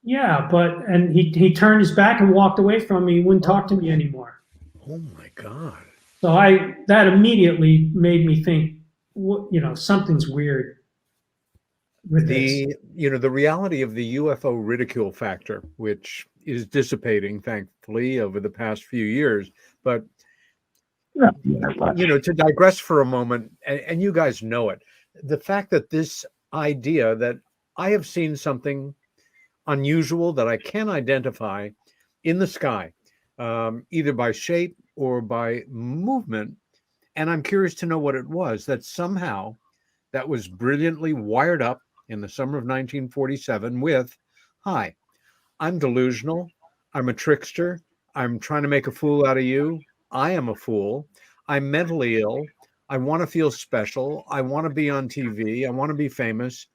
"Yeah, but," and he turned his back and walked away from me. He wouldn't talk to me anymore. Oh my God. So that immediately made me think, something's weird with this. The reality of the UFO ridicule factor, which is dissipating, thankfully, over the past few years. But to digress for a moment, and you guys know it, the fact that this idea that I have seen something unusual that I can identify in the sky, either by shape or by movement, and I'm curious to know what it was, that somehow that was brilliantly wired up in the summer of 1947 with, "Hi, I'm delusional, I'm a trickster, I'm trying to make a fool out of you, I am a fool, I'm mentally ill, I want to feel special, I want to be on TV, I want to be famous,"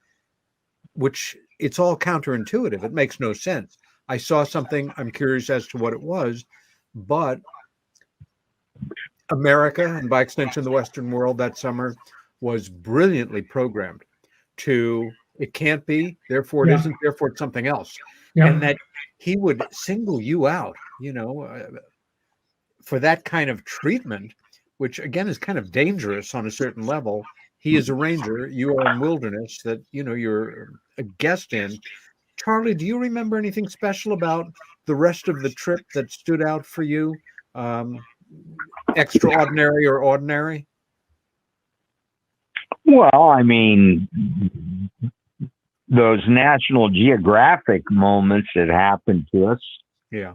which it's all counterintuitive. It makes no sense. I saw something, I'm curious as to what it was, but America, and by extension the Western world that summer, was brilliantly programmed to, it can't be, therefore it isn't, therefore it's something else. And that he would single you out, for that kind of treatment, which again is kind of dangerous on a certain level. He is a ranger, you are in wilderness that, you're a guest in. Charlie, do you remember anything special about the rest of the trip that stood out for you? Extraordinary or ordinary? Well, I mean, those National Geographic moments that happened to us. Yeah.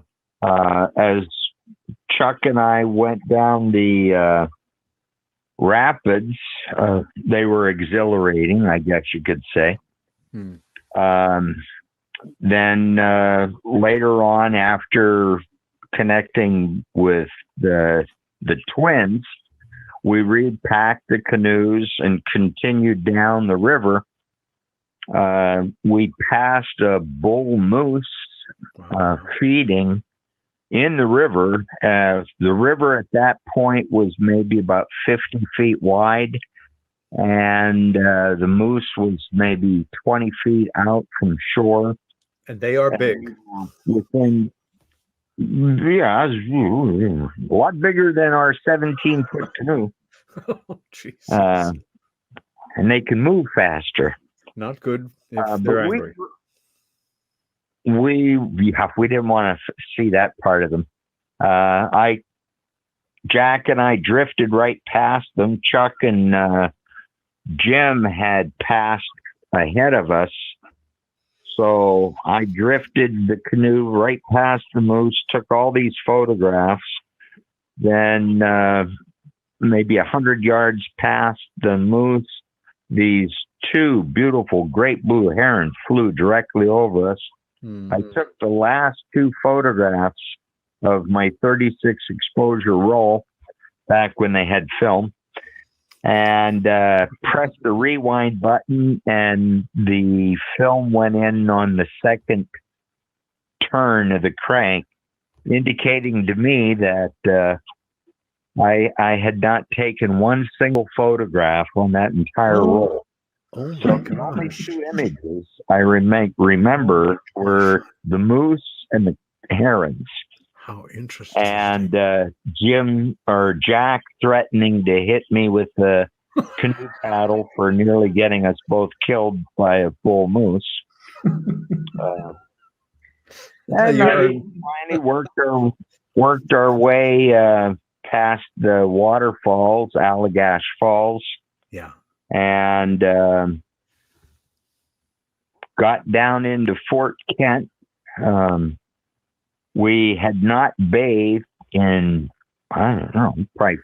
As Chuck and I went down the rapids, they were exhilarating, I guess you could say. Then later on, after connecting with the twins, we repacked the canoes and continued down the river. We passed a bull moose feeding in the river. The river at that point was maybe about 50 feet wide, and the moose was maybe 20 feet out from shore. And they are big. Within, a lot bigger than our 17-foot canoe. Oh, Jesus. and they can move faster. Not good if But they're angry. we didn't want to see that part of them. Jack and I drifted right past them. Chuck and Jim had passed ahead of us. So I drifted the canoe right past the moose, took all these photographs. Then maybe 100 yards past the moose, these two beautiful great blue herons flew directly over us. Mhm. I took the last two photographs of my 36 exposure roll back when they had film, and pressed the rewind button, and the film went in on the second turn of the crank, indicating to me that I had not taken one single photograph on that entire roll. Oh So my the only gosh. two images I remember were the moose and the herons. How interesting. And Jim or Jack threatening to hit me with the canoe paddle for nearly getting us both killed by a full moose. And we finally worked our way past the waterfalls, Allagash Falls. Yeah. And got down into Fort Kent. We had not bathed in, I don't know, probably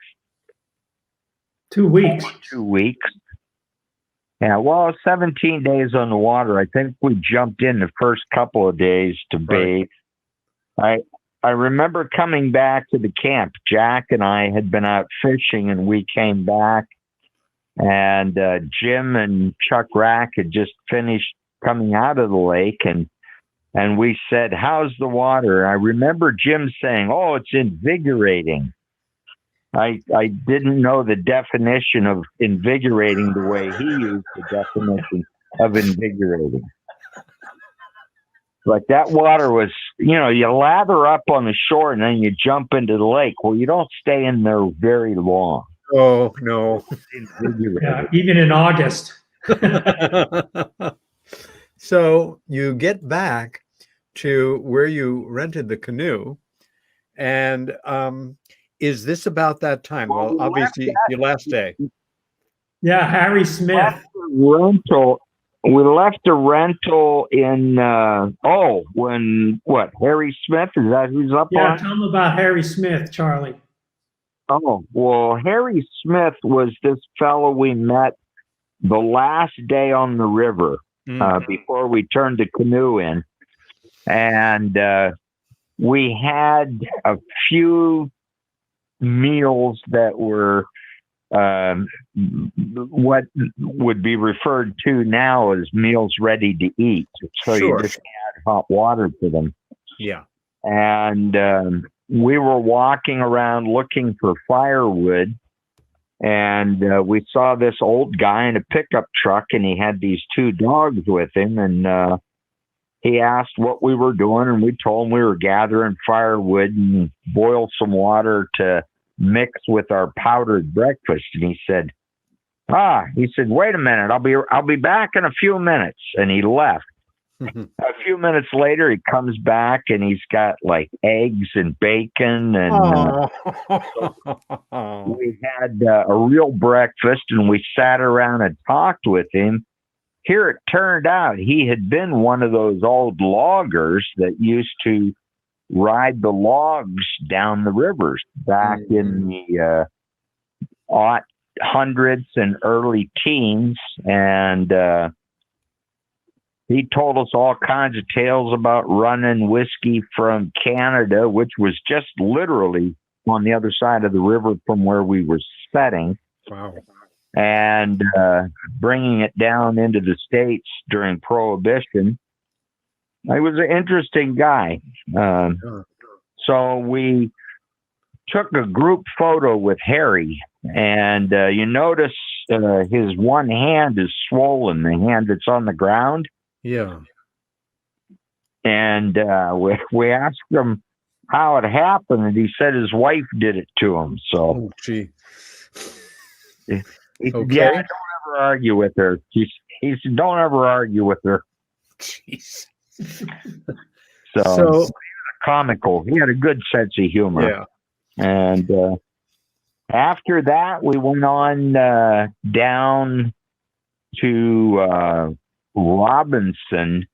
2 weeks. 2 weeks. Yeah, well, 17 days on the water. I think we jumped in the first couple of days to bathe. I remember coming back to the camp. Jack and I had been out fishing, and we came back, and Jim and Chuck Rack had just finished coming out of the lake, and we said, "How's the water?" I remember Jim saying, "Oh, it's invigorating." I didn't know the definition of invigorating the way he used the definition of invigorating. But that water was, you lather up on the shore and then you jump into the lake. Well, you don't stay in there very long. Oh, no. Yeah, even in August. So you get back to where you rented the canoe, and is this about that time? Well, obviously, your last day. Yeah, Harry Smith. We left a rental in, Harry Smith? Is that who's up on? Yeah, tell them about Harry Smith, Charlie. Oh, well, Harry Smith was this fellow we met the last day on the river before we turned the canoe in. And we had a few meals that were what would be referred to now as meals ready to eat. So you just add hot water to them. Yeah. And we were walking around looking for firewood, and we saw this old guy in a pickup truck, and he had these two dogs with him, and he asked what we were doing, and we told him we were gathering firewood and boil some water to mix with our powdered breakfast. And he said, wait a minute, I'll be back in a few minutes. And he left. A few minutes later, he comes back and he's got like eggs and bacon, and we had a real breakfast, and we sat around and talked with him. Here it turned out he had been one of those old loggers that used to ride the logs down the rivers back in the aught hundreds and early teens, and he told us all kinds of tales about running whiskey from Canada, which was just literally on the other side of the river from where we were setting. Wow. And bringing it down into the States during Prohibition. He was an interesting guy. So we took a group photo with Harry, and you notice his one hand is swollen, the hand that's on the ground. Yeah. And we asked him how it happened, and he said his wife did it to him. So, gee. He said, Okay. yeah, I don't ever argue with her. He said, don't ever argue with her. Jeez. So comical. He had a good sense of humor. Yeah. And after that, we went on down to Robinson,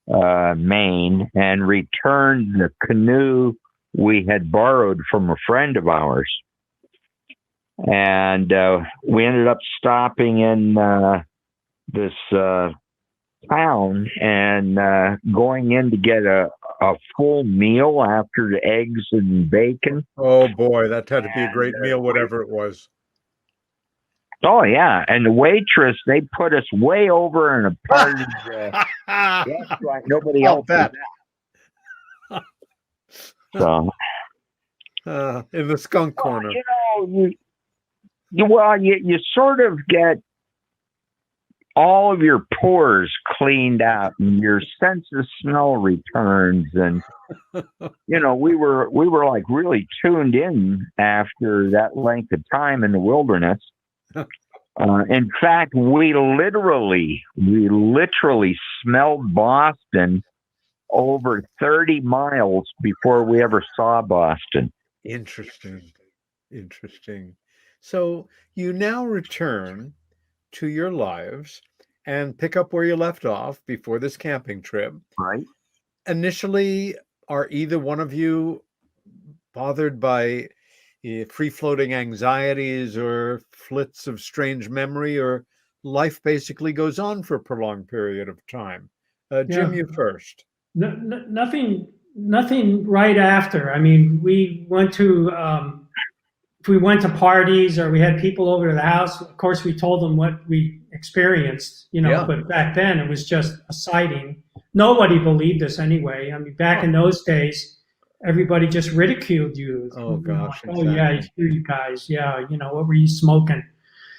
Maine, and returned the canoe we had borrowed from a friend of ours. And we ended up stopping in this town and going in to get a full meal after the eggs and bacon. Oh boy, that had to be a great meal, whatever it was. Oh yeah, and the waitress, they put us way over in a part of the restaurant nobody else was at. So in the skunk corner. You sort of get all of your pores cleaned out and your sense of smell returns, and we were like really tuned in after that length of time in the wilderness. In fact, we literally smelled Boston over 30 miles before we ever saw Boston. Interesting. So you now return to your lives and pick up where you left off before this camping trip. Right. Initially, are either one of you bothered by free-floating anxieties or flits of strange memory, or life basically goes on for a prolonged period of time? Jim, you first. Nothing right after. I mean, we went to if we went to parties or we had people over to the house, of course we told them what we experienced, but back then it was just a sighting. Nobody believed us anyway. I mean, back in those days, everybody just ridiculed you. Oh gosh. Like, oh yeah, you guys. Yeah. What were you smoking?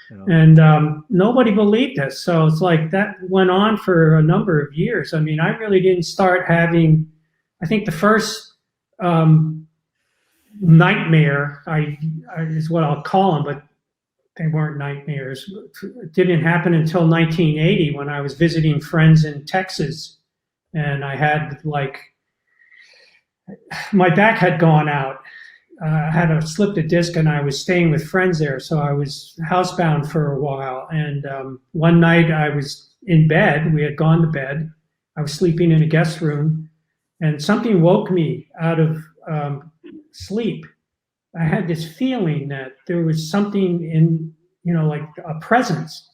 Yeah. And nobody believed us. So it's like that went on for a number of years. I mean, I really didn't start having, I think the first nightmare is what I'll call them, but they weren't nightmares. It didn't happen until 1980 when I was visiting friends in Texas, and I had my back had gone out. I had slipped a disc, and I was staying with friends there, so I was housebound for a while. And one night I was in bed. We had gone to bed. I was sleeping in a guest room, and something woke me out of sleep. I had this feeling that there was something in, like a presence.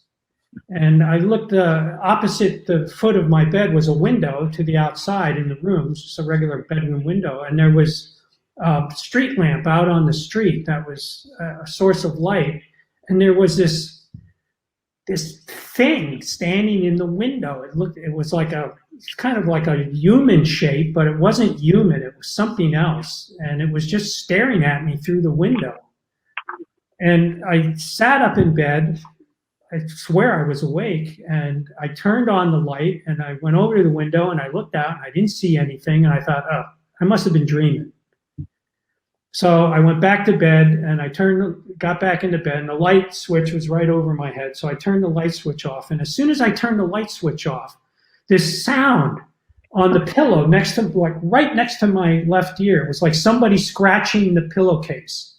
And I looked opposite the foot of my bed was a window to the outside in the room, just a regular bedroom window. And there was a street lamp out on the street that was a source of light. And there was this thing standing in the window. It was kind of like a human shape, but it wasn't human. It was something else. And it was just staring at me through the window. And I sat up in bed. I swear I was awake, and I turned on the light and I went over to the window and I looked out and I didn't see anything. And I thought, oh, I must have been dreaming. So I went back to bed and I got back into bed, and the light switch was right over my head. So I turned the light switch off. And as soon as I turned the light switch off, this sound on the pillow right next to my left ear, it was like somebody scratching the pillowcase.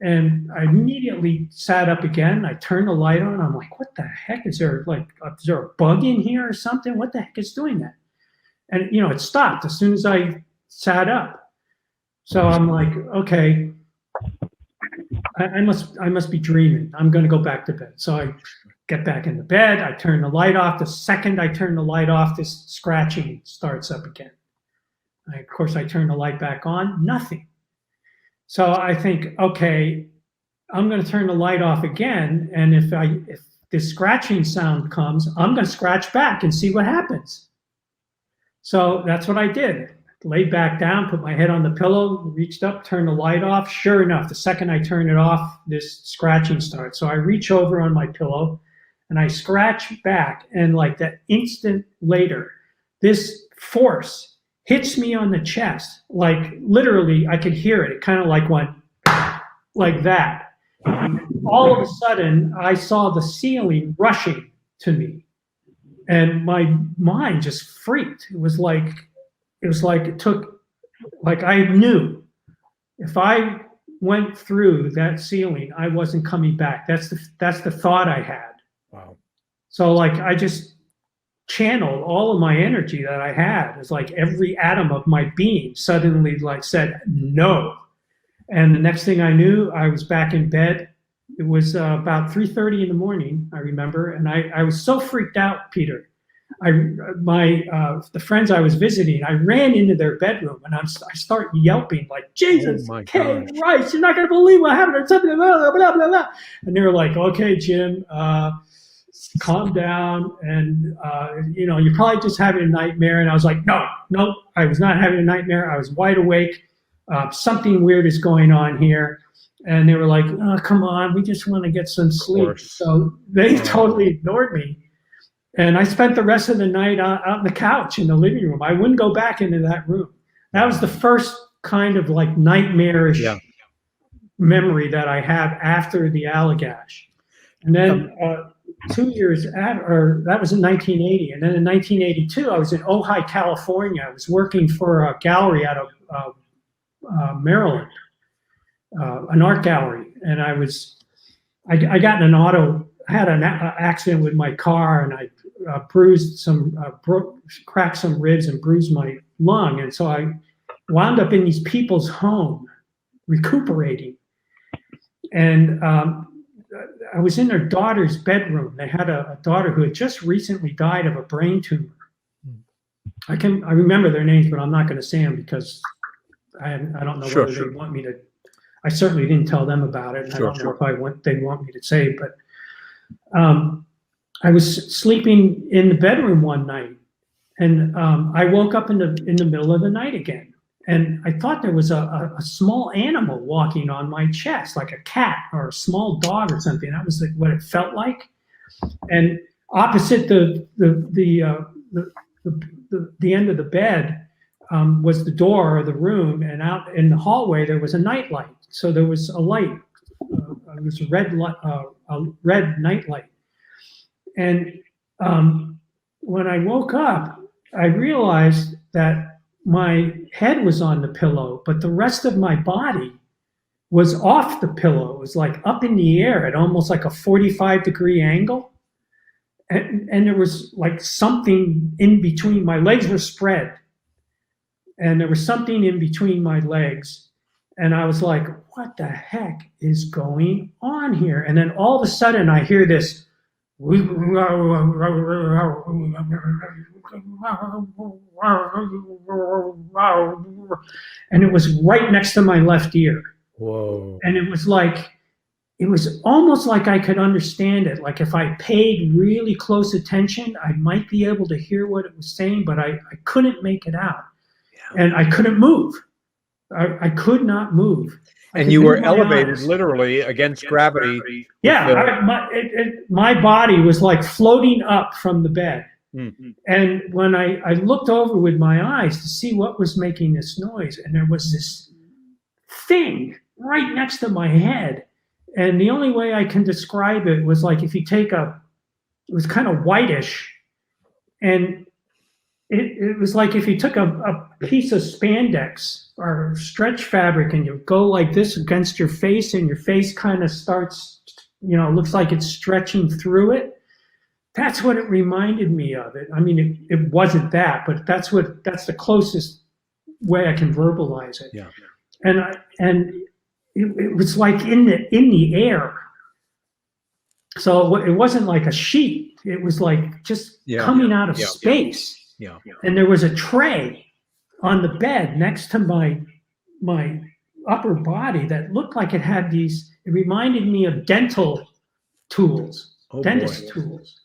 And I immediately sat up again. I turned the light on. I'm like, what the heck? Is there a bug in here or something? What the heck is doing that? And, it stopped as soon as I sat up. So I'm like, okay, I must be dreaming. I'm going to go back to bed. So I get back into bed. I turn the light off. The second I turn the light off, this scratching starts up again. Of course, I turn the light back on. Nothing. So I think, okay, I'm going to turn the light off again, and if this scratching sound comes, I'm going to scratch back and see what happens. So that's what I did. Laid back down, put my head on the pillow, reached up, turned the light off. Sure enough, the second I turn it off, this scratching starts. So I reach over on my pillow and I scratch back, and like that instant later, this force hits me on the chest. Like literally, I could hear it. It kind of like went like that. And all of a sudden, I saw the ceiling rushing to me, and my mind just freaked. It was like it took, like I knew if I went through that ceiling, I wasn't coming back. That's the thought I had. Wow. So like I just channeled all of my energy that I had. It's like every atom of my being suddenly like said no. And the next thing I knew, I was back in bed. It was about 3:30 in the morning, I remember, and I was so freaked out, Peter. The friends I was visiting, I ran into their bedroom and I start yelping like, Jesus Christ, you're not going to believe what happened or something, blah, blah, blah, blah. And they were like, okay, Jim, calm down. And, you're probably just having a nightmare. And I was like, no, I was not having a nightmare. I was wide awake. Something weird is going on here. And they were like, oh, come on, we just want to get some sleep. So they totally ignored me. And I spent the rest of the night out on the couch in the living room. I wouldn't go back into that room. That was the first kind of like nightmarish memory that I have after the Allagash. And then 2 years after, that was in 1980. And then in 1982, I was in Ojai, California. I was working for a gallery out of Maryland, an art gallery. And I got in I had an accident with my car, and I cracked some ribs and bruised my lung. And so I wound up in these people's home recuperating. And I was in their daughter's bedroom. They had a daughter who had just recently died of a brain tumor. I remember their names, but I'm not going to say them because I don't know whether they want me to. I certainly didn't tell them about it. I don't know if they want me to say, but I was sleeping in the bedroom one night, and I woke up in the middle of the night again, and I thought there was a small animal walking on my chest, like a cat or a small dog or something. That was what it felt like. And opposite the end of the bed was the door of the room, and out in the hallway there was a night light. So there was a light. It was a red night light. And when I woke up, I realized that my head was on the pillow, but the rest of my body was off the pillow. It was like up in the air at almost like a 45-degree angle. And there was like something in between. My legs were spread, and there was something in between my legs. And I was like, what the heck is going on here? And then all of a sudden I hear this, and it was right next to my left ear. Whoa. And it was almost like I could understand it. Like if I paid really close attention, I might be able to hear what it was saying, but I couldn't make it out. Yeah. And I couldn't move. I could not move. And you were elevated literally against gravity. Yeah, my body was like floating up from the bed. Mm-hmm. And when I looked over with my eyes to see what was making this noise, and there was this thing right next to my head. And the only way I can describe it was like if you take it was kind of whitish, and it was like if you took a piece of spandex or stretch fabric and you go like this against your face, and your face kind of starts, looks like it's stretching through it. That's what it reminded me of. I mean, it wasn't that, but that's the closest way I can verbalize it. Yeah. And it was like in the air. So it wasn't like a sheet. It was like just coming out of space. Yeah. And there was a tray on the bed next to my upper body that looked like it had these. It reminded me of dental tools, dentist tools.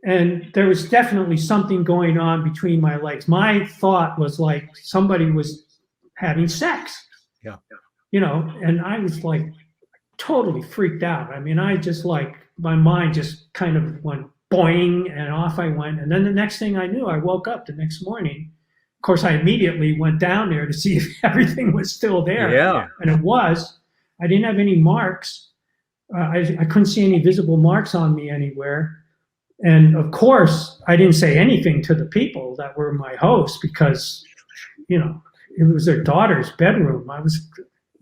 And there was definitely something going on between my legs. My thought was like somebody was having sex. Yeah. And I was like totally freaked out. I mean, I just like, my mind just kind of went boing, and off I went. And then the next thing I knew, I woke up the next morning. Of course, I immediately went down there to see if everything was still there. Yeah. And it was. I didn't have any marks. I couldn't see any visible marks on me anywhere. And of course, I didn't say anything to the people that were my hosts because, you know, it was their daughter's bedroom. I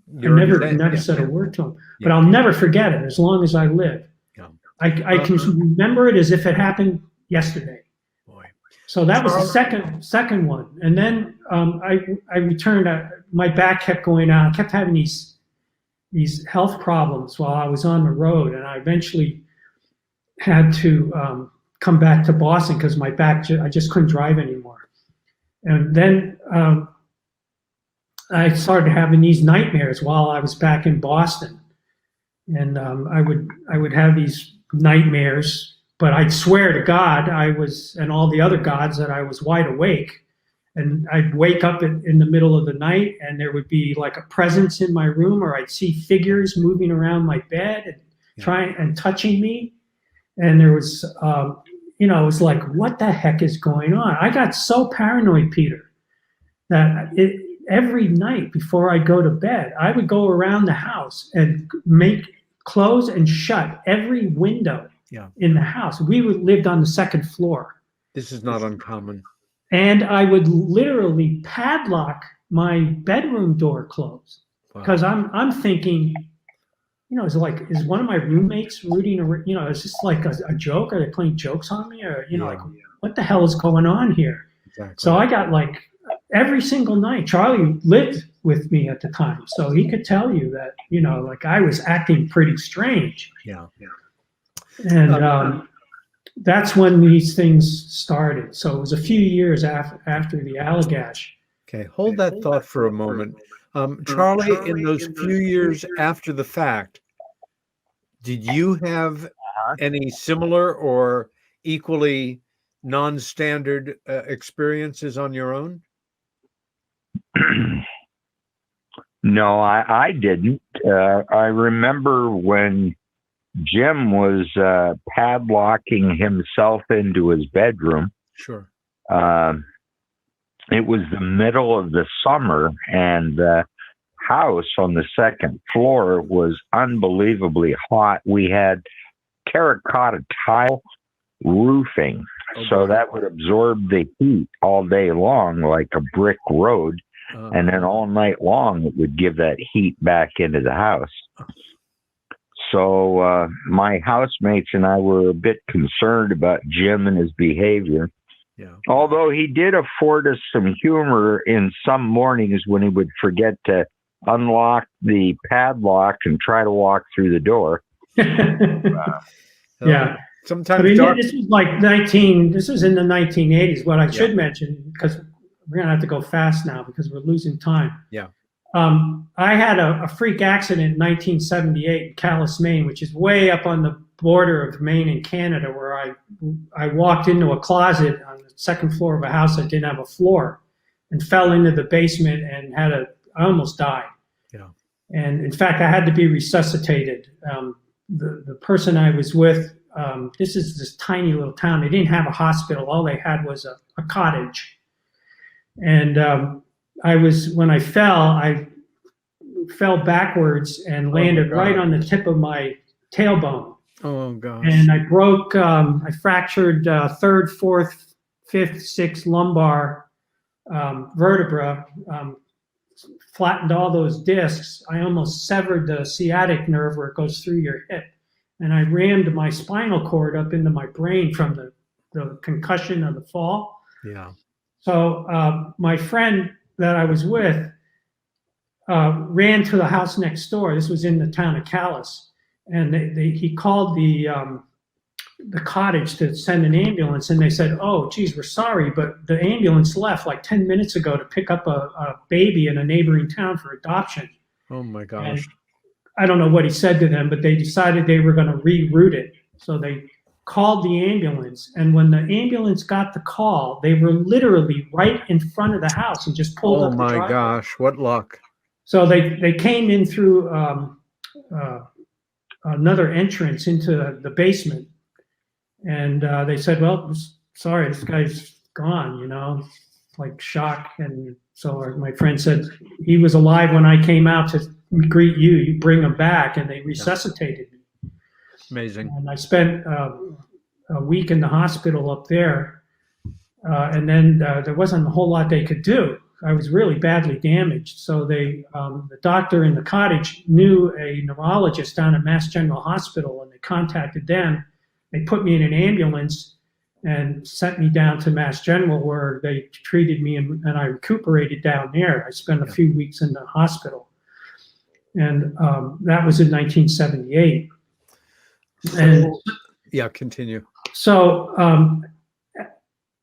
never said a word to them. But I'll never forget it as long as I live. Yeah. I can remember it as if it happened yesterday. Boy. So that was the second one. And then I returned. My back kept going out. I kept having these health problems while I was on the road, and I eventually had to come back to Boston because my back, I just couldn't drive anymore. And then I started having these nightmares while I was back in Boston. And I would have these nightmares, but I'd swear to God and all the other gods that I was wide awake. And I'd wake up in the middle of the night and there would be like a presence in my room, or I'd see figures moving around my bed and trying and touching me. And there was, it was like, what the heck is going on? I got so paranoid, Peter, that every night before I go to bed, I would go around the house and close and shut every window in the house. We lived on the second floor. This is not uncommon. And I would literally padlock my bedroom door closed because I'm thinking, is one of my roommates rooting around, is this like a joke? Are they playing jokes on me? Or, what the hell is going on here? Exactly. So I got like every single night. Charlie lived with me at the time, so he could tell you that, I was acting pretty strange. Yeah. And that's when these things started. So it was a few years after the Allagash. Okay, hold that thought for a moment. Charlie, in those few years after the fact, did you have any similar or equally non-standard experiences on your own? No, I didn't. I remember when Jim was padlocking himself into his bedroom. Sure. It was the middle of the summer, and the house on the second floor was unbelievably hot. We had terracotta tile roofing, so that would absorb the heat all day long like a brick road, and then all night long it would give that heat back into the house. So my housemates and I were a bit concerned about Jim and his behavior. Yeah. Although he did afford us some humor in some mornings when he would forget to unlock the padlock and try to walk through the door. Yeah. Sometimes this was like this was in the 1980s. What I should mention, because we're going to have to go fast now because we're losing time. Yeah. I had a freak accident in 1978 in Calais, Maine, which is way up on the border of Maine and Canada, where I walked into a closet on the second floor of a house that didn't have a floor and fell into the basement and I almost died. Yeah. And in fact, I had to be resuscitated. The person I was with, this is this tiny little town. They didn't have a hospital. All they had was a cottage. And when I fell backwards and landed right on the tip of my tailbone. Oh gosh. And I fractured third, fourth, fifth, sixth lumbar vertebra, flattened all those discs. I almost severed the sciatic nerve where it goes through your hip. And I rammed my spinal cord up into my brain from the concussion of the fall. Yeah. So my friend that I was with ran to the house next door. This was in the town of Calais. And he called the cottage to send an ambulance, and they said, "Oh, geez, we're sorry, but the ambulance left like 10 minutes ago to pick up a baby in a neighboring town for adoption." Oh my gosh! And I don't know what he said to them, but they decided they were going to reroute it. So they called the ambulance, and when the ambulance got the call, they were literally right in front of the house and just pulled up the driveway. Oh my gosh! What luck! So they came in through another entrance into the basement, and they said, "Well, sorry, this guy's gone," like shock. And so my friend said, "He was alive when I came out to greet you. You bring him back," and they resuscitated me. Amazing. And I spent a week in the hospital up there, and then there wasn't a whole lot they could do. I was really badly damaged. So the doctor in the cottage knew a neurologist down at Mass General Hospital, and they contacted them. They put me in an ambulance and sent me down to Mass General, where they treated me, and I recuperated down there. I spent a few weeks in the hospital, and that was in 1978. And yeah, continue. So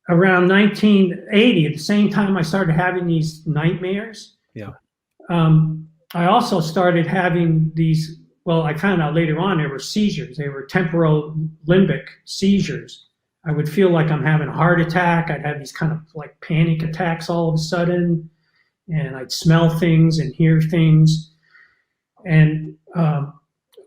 around 1980, at the same time I started having these nightmares, I also started having these, well, I found out later on they were seizures. They were temporal limbic seizures. I would feel like I'm having a heart attack. I'd have these kind of like panic attacks all of a sudden, and I'd smell things and hear things. And of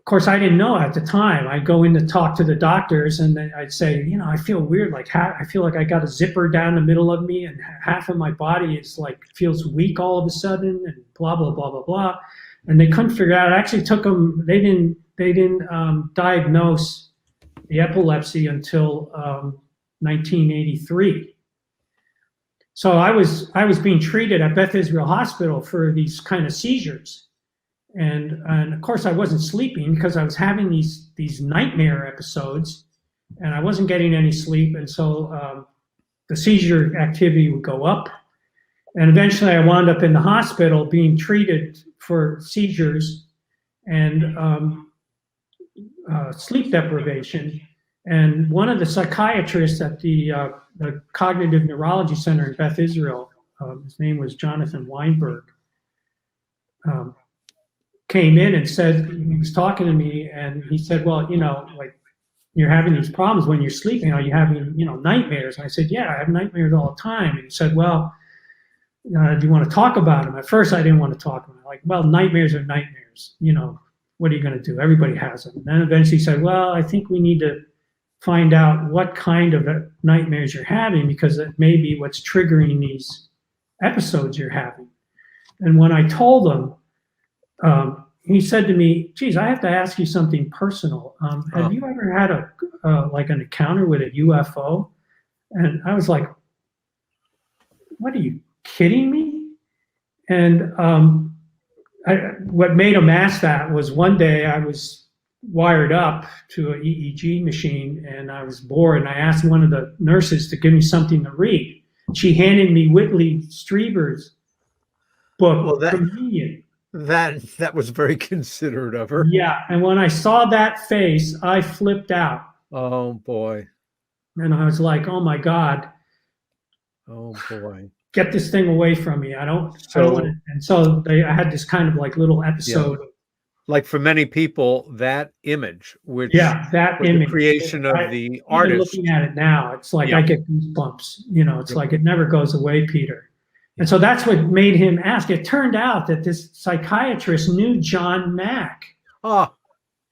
course, I didn't know at the time. I'd go in to talk to the doctors, and then I'd say, you know, I feel weird. Like I feel like I got a zipper down the middle of me, and half of my body is like feels weak all of a sudden, and blah blah blah blah blah. And they couldn't figure out. It actually took them. They didn't diagnose the epilepsy until 1983. So I was being treated at Beth Israel Hospital for these kind of seizures. And of course I wasn't sleeping because I was having these nightmare episodes, and I wasn't getting any sleep. And so the seizure activity would go up. And eventually I wound up in the hospital being treated for seizures and sleep deprivation. And one of the psychiatrists at the Cognitive Neurology Center in Beth Israel, his name was Jonathan Weinberg, came in and said, he was talking to me, and he said, well, you know, like, you're having these problems when you're sleeping. Are you having, you know, nightmares? And I said, yeah, I have nightmares all the time. And he said, well, do you want to talk about them? At first, I didn't want to talk about them. Like, well, nightmares are nightmares. You know, what are you going to do? Everybody has them. And then eventually he said, well, I think we need to find out what kind of nightmares you're having, because it may be what's triggering these episodes you're having. And when I told him, he said to me, geez, I have to ask you something personal. Have you ever had like an encounter with a UFO? And I was like, what, are you kidding me? And what made him ask that was one day I was wired up to an EEG machine, and I was bored, and I asked one of the nurses to give me something to read. She handed me Whitley Strieber's book, Well, Communion. That was very considerate of her. Yeah, and when I saw that face, I flipped out. Oh boy. And I was like, oh my God. Oh boy. Get this thing away from me. I don't want it. And so I had this kind of like little episode. Yeah. Like for many people, that image, which that image, the creation of the artist. Looking at it now, it's like I get goosebumps. You know, it's like it never goes away, Peter. And so that's what made him ask. It turned out that this psychiatrist knew John Mack. Oh.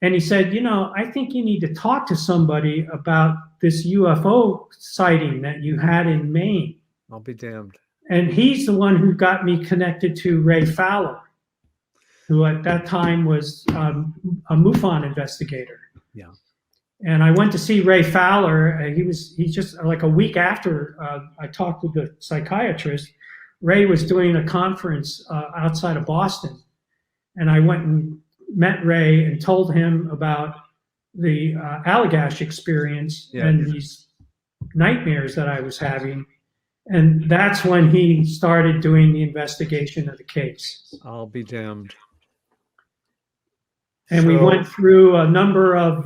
And he said, you know, I think you need to talk to somebody about this UFO sighting that you had in Maine. I'll be damned. And he's the one who got me connected to Ray Fowler, who at that time was a MUFON investigator. Yeah. And I went to see Ray Fowler. He's just like a week after I talked with the psychiatrist. Ray was doing a conference outside of Boston, and I went and met Ray and told him about the Allagash experience and these nightmares that I was having. And that's when he started doing the investigation of the case. I'll be damned. And we went through a number of,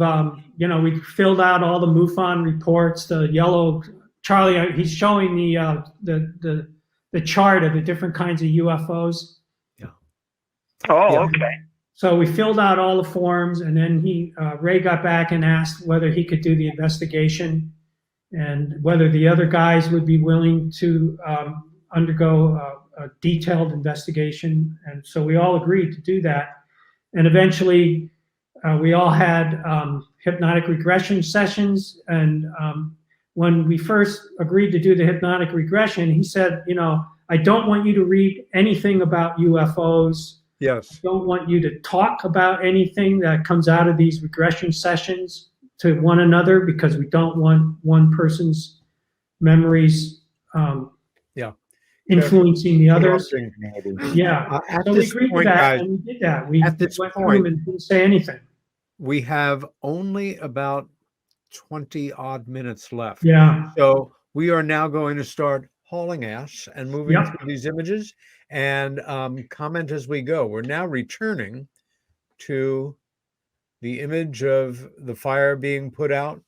we filled out all the MUFON reports. The yellow, Charlie, he's showing the chart of the different kinds of UFOs. Yeah. Oh, okay. So we filled out all the forms, and then Ray got back and asked whether he could do the investigation and whether the other guys would be willing to undergo a detailed investigation. And so we all agreed to do that. And eventually we all had hypnotic regression sessions. And when we first agreed to do the hypnotic regression, he said, you know, I don't want you to read anything about UFOs. Yes. Don't want you to talk about anything that comes out of these regression sessions to one another, because we don't want one person's memories Yeah. influencing the others. Maybe. Yeah. At So we this agreed point, to that, guys, and we did that. We at this went through point- them and didn't say anything. we have only about 20 odd minutes left. Yeah. So we are now going to start hauling ass and moving Yep. through these images and comment as we go. We're now returning to the image of the fire being put out.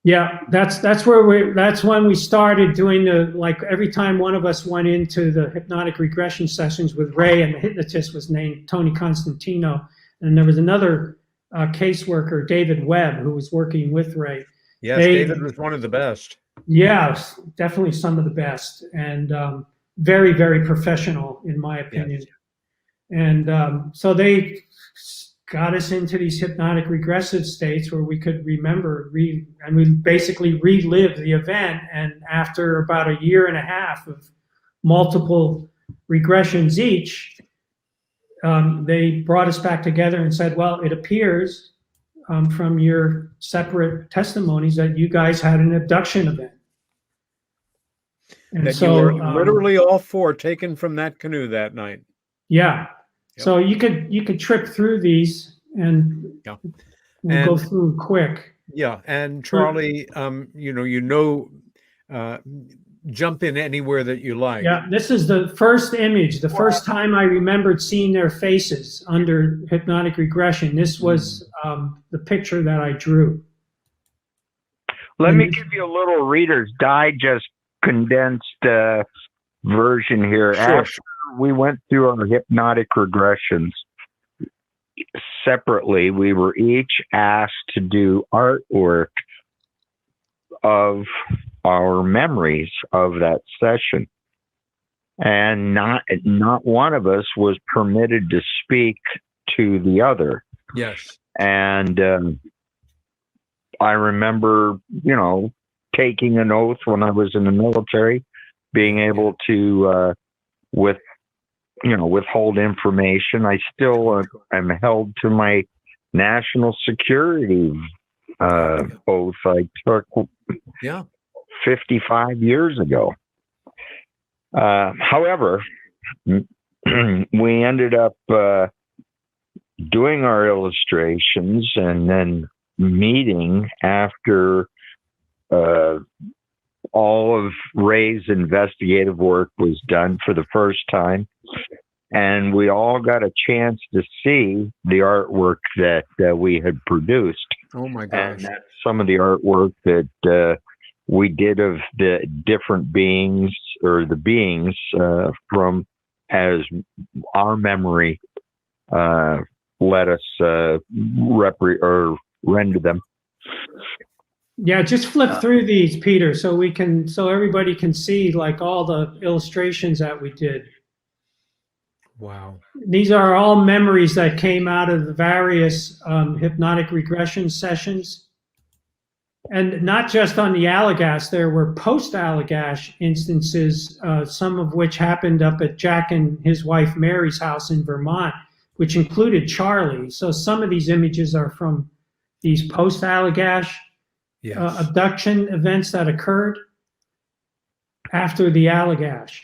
Yeah, that's when we started doing like every time one of us went into the hypnotic regression sessions with Ray, and the hypnotist was named Tony Constantino, and there was another caseworker, David Webb, who was working with Ray. Yes, David was one of the best. Yes, definitely some of the best, and very, very professional in my opinion. Yes. And so they got us into these hypnotic regressive states where we could remember, and we basically relived the event. And after about a year and a half of multiple regressions each, they brought us back together and said, well, it appears from your separate testimonies that you guys had an abduction event. And That so, you were literally all four taken from that canoe that night. yeah. Yep. So you could trip through these, and Yeah. we'll go And- through quick. Yeah, and Charlie, jump in anywhere that you like. Yeah, this is the first image, the first time I remembered seeing their faces under hypnotic regression. This was the picture that I drew. Let me give you a little Reader's Digest condensed version here. Sure. After we went through our hypnotic regressions separately, we were each asked to do artwork of our memories of that session, and not one of us was permitted to speak to the other. Yes. And I remember, taking an oath when I was in the military, being able to withhold information. I still am held to my national security oath I took 55 years ago. However, we ended up doing our illustrations and then meeting after all of Ray's investigative work was done for the first time. And we all got a chance to see the artwork that we had produced. Oh my And gosh. that's some of the artwork that we did of the different beings, or the beings from as our memory let us render them. Yeah, just flip through these, Peter, so everybody can see like all the illustrations that we did. Wow. These are all memories that came out of the various hypnotic regression sessions. And not just on the Allagash, there were post-Allagash instances, some of which happened up at Jack and his wife Mary's house in Vermont, which included Charlie. So some of these images are from these post-Allagash abduction events that occurred after the Allagash.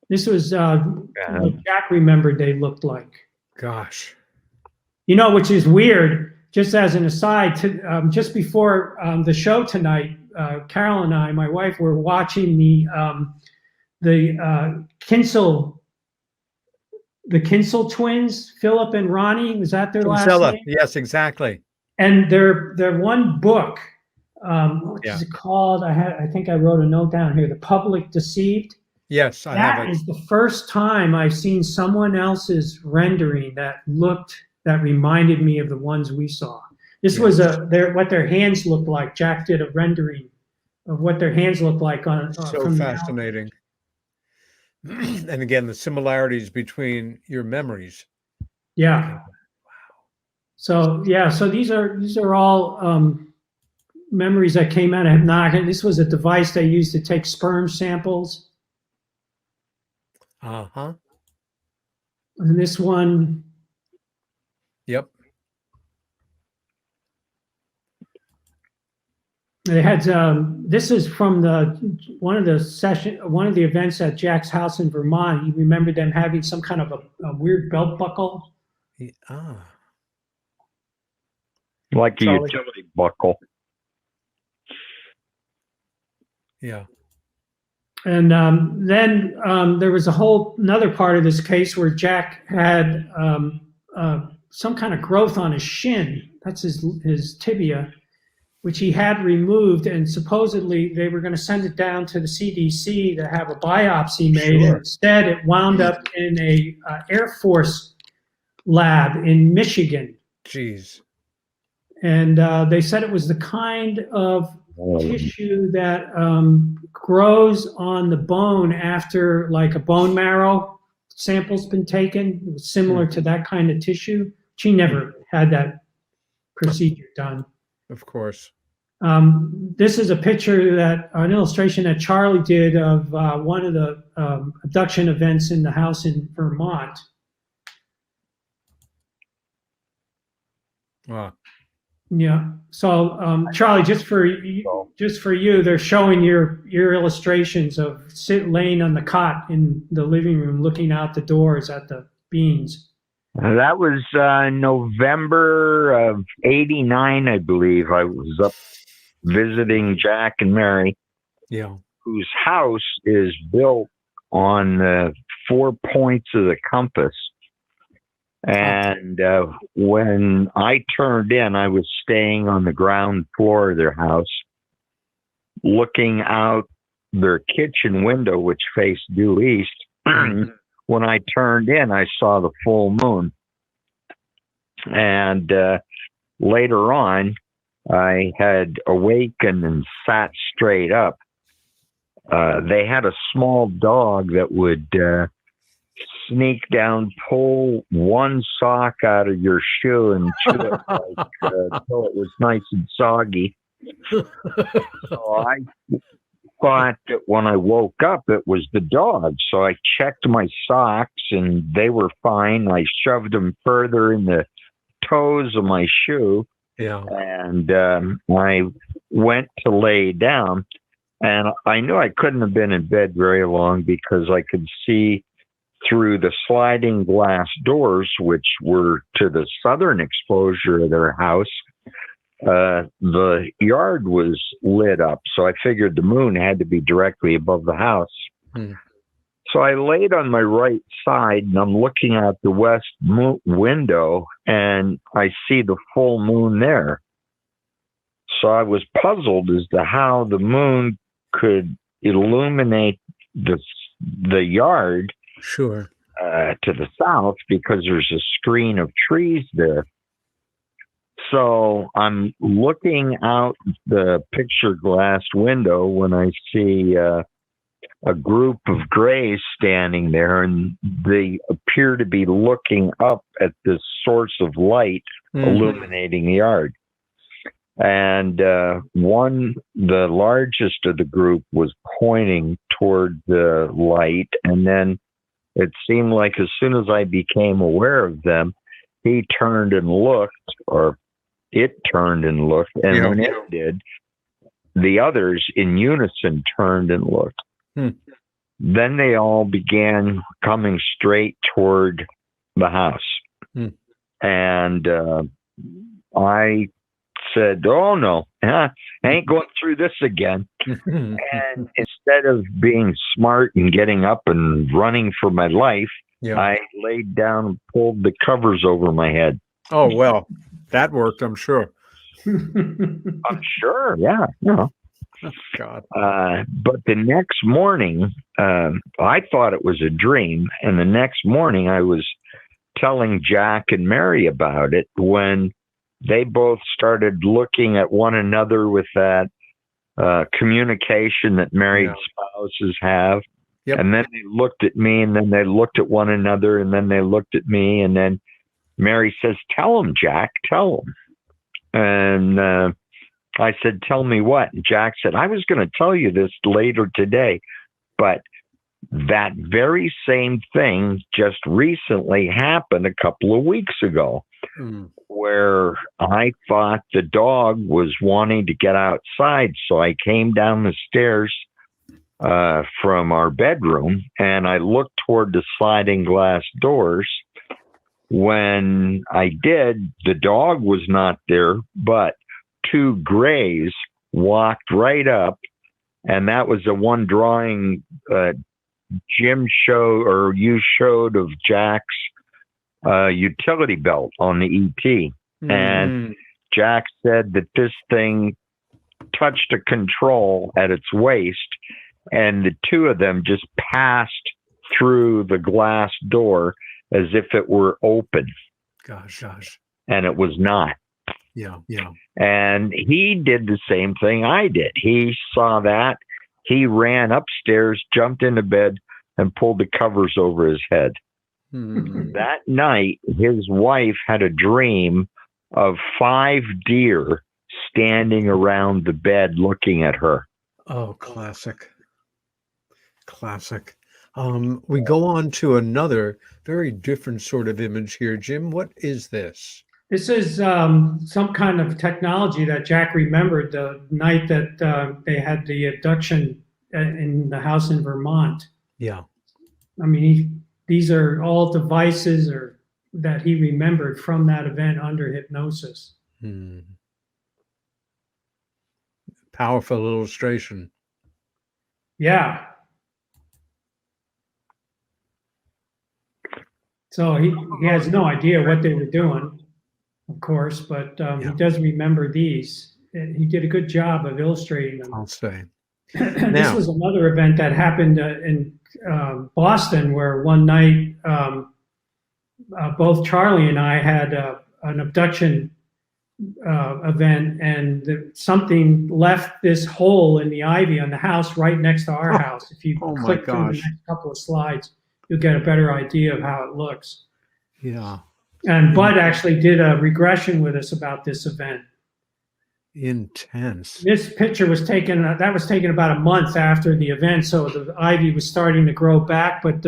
This was what Jack remembered they looked like. Gosh. Which is weird. Just as an aside, just before the show tonight, Carol and I, my wife, were watching the Kinsel twins, Philip and Ronnie. Was that their last Kinsella. name? Yes, exactly. And their one book, what is it called? I think I wrote a note down here. The Public Deceived. Yes, I have That it. is the first time I've seen someone else's rendering that reminded me of the ones we saw. This was what their hands looked like. Jack did a rendering of what their hands looked like on. So from fascinating. And again, the similarities between your memories. Yeah. So these are all memories that came out of hypnotic. This was a device they used to take sperm samples. Uh-huh. And this one, Yep. they had this is from one of the events at Jack's house in Vermont. You remember them having some kind of a weird belt buckle? Like a Charlie? utility buckle. Yeah. And then there was another part of this case where Jack had some kind of growth on his shin. That's his tibia, which he had removed, and supposedly they were going to send it down to the CDC to have a biopsy made. Sure. And instead, it wound up in a Air Force lab in Michigan. Jeez. And they said it was the kind of tissue that grows on the bone after, like, a bone marrow sample's been taken. It was similar to that kind of tissue. She never had that procedure done. Of course. This is a picture an illustration that Charlie did of one of the abduction events in the house in Vermont. Wow. Yeah. So, Charlie, just for you, they're showing your illustrations of laying on the cot in the living room, looking out the doors at the beans. That was November of '89, I believe. I was up visiting Jack and Mary, whose house is built on the 4 points of the compass. And when I turned in, I was staying on the ground floor of their house, looking out their kitchen window, which faced due east. When I turned in, I saw the full moon. And later on, I had awakened and sat straight up. They had a small dog that would sneak down, pull one sock out of your shoe and chew it until it was nice and soggy. So I thought that when I woke up, it was the dog. So I checked my socks and they were fine. I shoved them further in the toes of my shoe. Yeah. And I went to lay down, and I knew I couldn't have been in bed very long because I could see through the sliding glass doors, which were to the southern exposure of their house. The yard was lit up, so I figured the moon had to be directly above the house. So I laid on my right side, and I'm looking out the west window, and I see the full moon there. So I was puzzled as to how the moon could illuminate the yard Sure. to the south, because there's a screen of trees there. So I'm looking out the picture glass window when I see a group of grays standing there, and they appear to be looking up at this source of light illuminating the yard. And the largest of the group, was pointing toward the light, and then it seemed like as soon as I became aware of them, he turned and looked, or it turned and looked, and when it did, the others in unison turned and looked. Then they all began coming straight toward the house. And I said, "Oh, no, I ain't going through this again." And instead of being smart and getting up and running for my life, I laid down and pulled the covers over my head. Oh, well, that worked, I'm sure. I'm sure, yeah. Oh, God. But the next morning, I thought it was a dream. And the next morning, I was telling Jack and Mary about it when they both started looking at one another with that communication that married spouses have. And then they looked at me, and then they looked at one another, and then they looked at me, and then Mary says, "Tell him, Jack, tell him." And I said, "Tell me what?" And Jack said, "I was going to tell you this later today, but that very same thing just recently happened a couple of weeks ago, where I thought the dog was wanting to get outside. So I came down the stairs from our bedroom, and I looked toward the sliding glass doors. When I did, the dog was not there, but two grays walked right up, and that was the one drawing Jim showed, or you showed, of Jack's utility belt on the EP. And Jack said that this thing touched a control at its waist, and the two of them just passed through the glass door as if it were open. Gosh. And it was not. Yeah. And he did the same thing I did. He saw that. He ran upstairs, jumped into bed, and pulled the covers over his head. That night, his wife had a dream of 5 deer standing around the bed looking at her. Oh, classic. We go on to another very different sort of image here. Jim, what is this? This is some kind of technology that Jack remembered the night that they had the abduction in the house in Vermont. Yeah. I mean, these are all devices that he remembered from that event under hypnosis. Powerful illustration. Yeah. So he has no idea what they were doing, of course, but he does remember these. He did a good job of illustrating them. I'll say. This was another event that happened in Boston, where one night both Charlie and I had an abduction event, and something left this hole in the ivy on the house right next to our house. If you click through the next couple of slides, you'll get a better idea of how it looks. Yeah. And Bud actually did a regression with us about this event. Intense. This picture was taken about a month after the event, so the ivy was starting to grow back, but at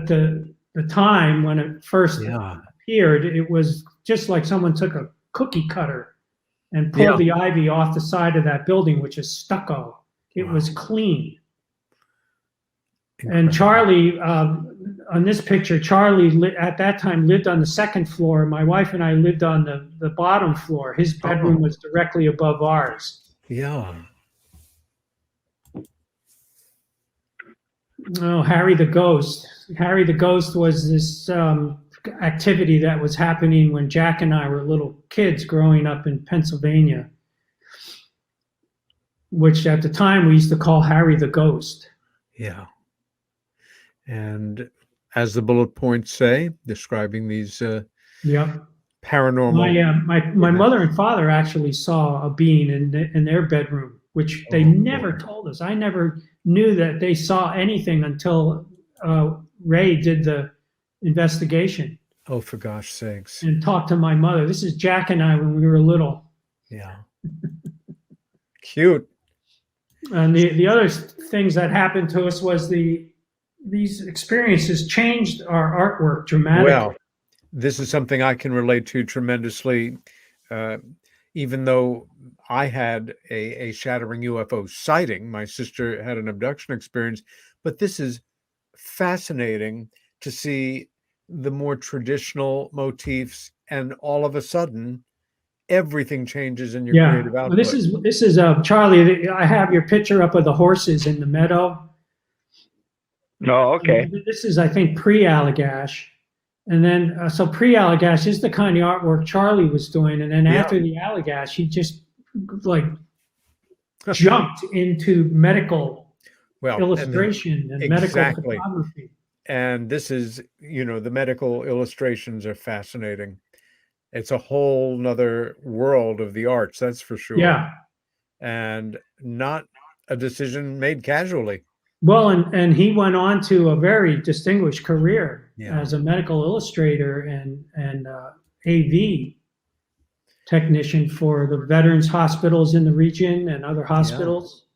the time when it first appeared, it was just like someone took a cookie cutter and pulled the ivy off the side of that building, which is stucco. It was clean. And Charlie, on this picture, Charlie at that time lived on the second floor. My wife and I lived on the bottom floor. His bedroom was directly above ours. Yeah. Oh, Harry the Ghost. Harry the Ghost was this activity that was happening when Jack and I were little kids growing up in Pennsylvania, which at the time we used to call Harry the Ghost. Yeah. And as the bullet points say, describing these paranormal. My mother and father actually saw a being in their bedroom, which they never told us. I never knew that they saw anything until Ray did the investigation. Oh, for gosh sakes. And talked to my mother. This is Jack and I when we were little. Yeah. Cute. And the other things that happened to us was these experiences changed our artwork dramatically. Well, this is something I can relate to tremendously. Even though I had a shattering UFO sighting, my sister had an abduction experience, but this is fascinating to see the more traditional motifs, and all of a sudden everything changes in your creative output. Well, this is Charlie. I have your picture up of the horses in the meadow. Oh, okay. This is, I think, pre-Allagash. And then, so pre-Allagash is the kind of artwork Charlie was doing. And then after the Allagash, he just jumped into medical illustration and medical photography. And this is, the medical illustrations are fascinating. It's a whole nother world of the arts, that's for sure. Yeah. And not a decision made casually. Well, and he went on to a very distinguished career as a medical illustrator and AV technician for the veterans hospitals in the region and other hospitals.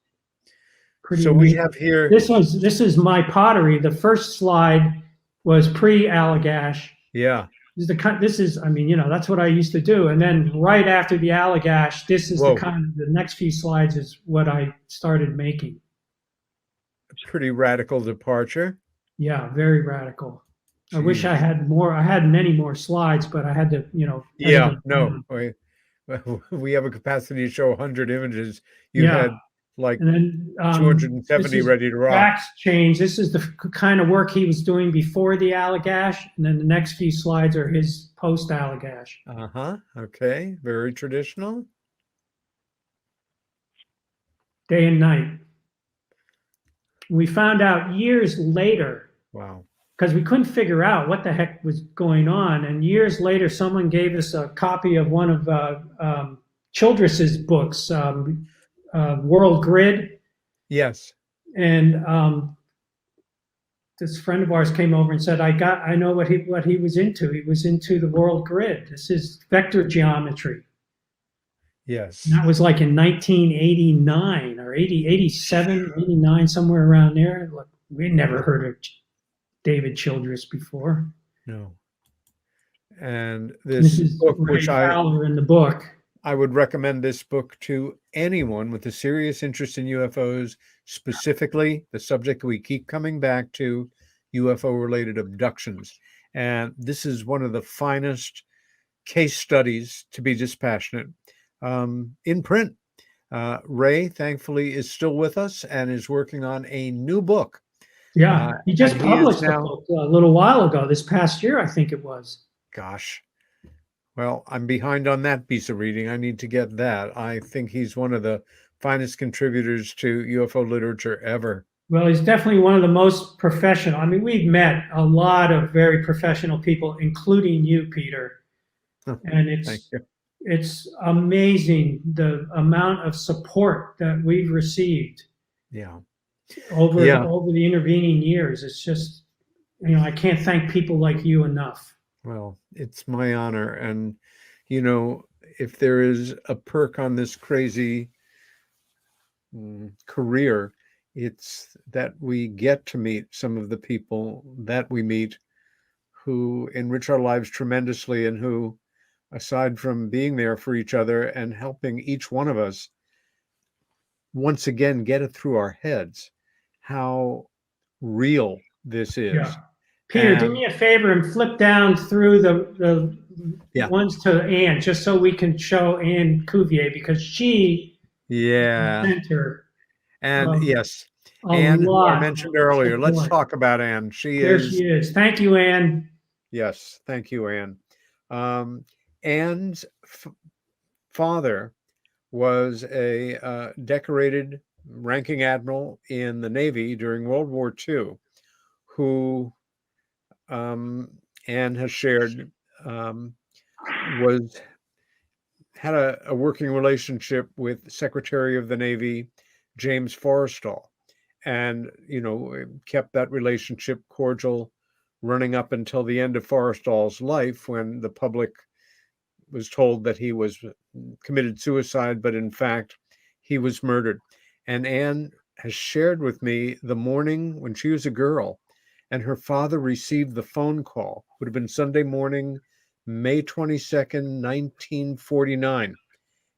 Pretty So we amazing. have here. This is my pottery. The first slide was pre-Allagash. Yeah. This is, I mean, that's what I used to do. And then right after the Allagash, this is Whoa. the next few slides is what I started making. Pretty radical departure. Yeah, very radical. I Jeez. wish I had more. I had many more slides, but I had to, Yeah, edit no. them. We have a capacity to show 100 images. You Yeah. had like And then 270 ready to rock. Jack's change. This is the kind of work he was doing before the Allagash, and then the next few slides are his post Allagash. Okay. Very traditional. Day and night. We found out years later. Wow. Because we couldn't figure out what the heck was going on, and years later, someone gave us a copy of one of Childress's books, World Grid. Yes. And this friend of ours came over and said, I know what he was into. He was into the world grid. This is vector geometry. Yes. And that was like in 1989 or 87, 89, somewhere around there. Look, we never heard of David Childress before. No. And This is book, Raymond which Fowler in the book. I would recommend this book to anyone with a serious interest in UFOs, specifically the subject we keep coming back to, UFO-related abductions. And this is one of the finest case studies, to be dispassionate, in print. Ray, thankfully, is still with us and is working on a new book. Yeah, he just published now, a book a little while ago, this past year, I think it was. Gosh. Well, I'm behind on that piece of reading. I need to get that. I think he's one of the finest contributors to UFO literature ever. Well, he's definitely one of the most professional. I mean, we've met a lot of very professional people, including you, Peter. And it's amazing the amount of support that we've received. Yeah. Over the intervening years. It's just, I can't thank people like you enough. Well, it's my honor. And, if there is a perk on this crazy career, it's that we get to meet some of the people that we meet who enrich our lives tremendously and who, aside from being there for each other and helping each one of us once again get it through our heads how real this is. Yeah. Peter, do me a favor and flip down through the ones to Anne, just so we can show Anne Cuvier, because she is the center. And yes, Anne, who I mentioned earlier. Let's talk about Anne. She is. Thank you, Anne. Yes, thank you, Anne. Anne's father was a decorated ranking admiral in the Navy during World War II, who Anne has shared had a working relationship with Secretary of the Navy James Forrestal, and kept that relationship cordial running up until the end of Forrestal's life, when the public was told that he was committed suicide, but in fact he was murdered. And Anne has shared with me the morning when she was a girl and her father received the phone call. It would have been Sunday morning, May 22nd, 1949,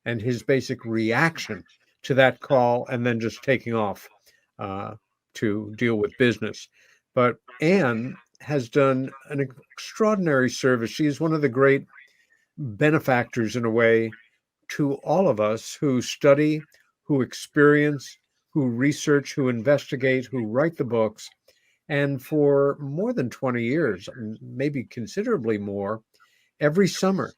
and his basic reaction to that call, and then just taking off to deal with business. But Anne has done an extraordinary service. She is one of the great benefactors, in a way, to all of us who study, who experience, who research, who investigate, who write the books. And for more than 20 years, maybe considerably more, every summer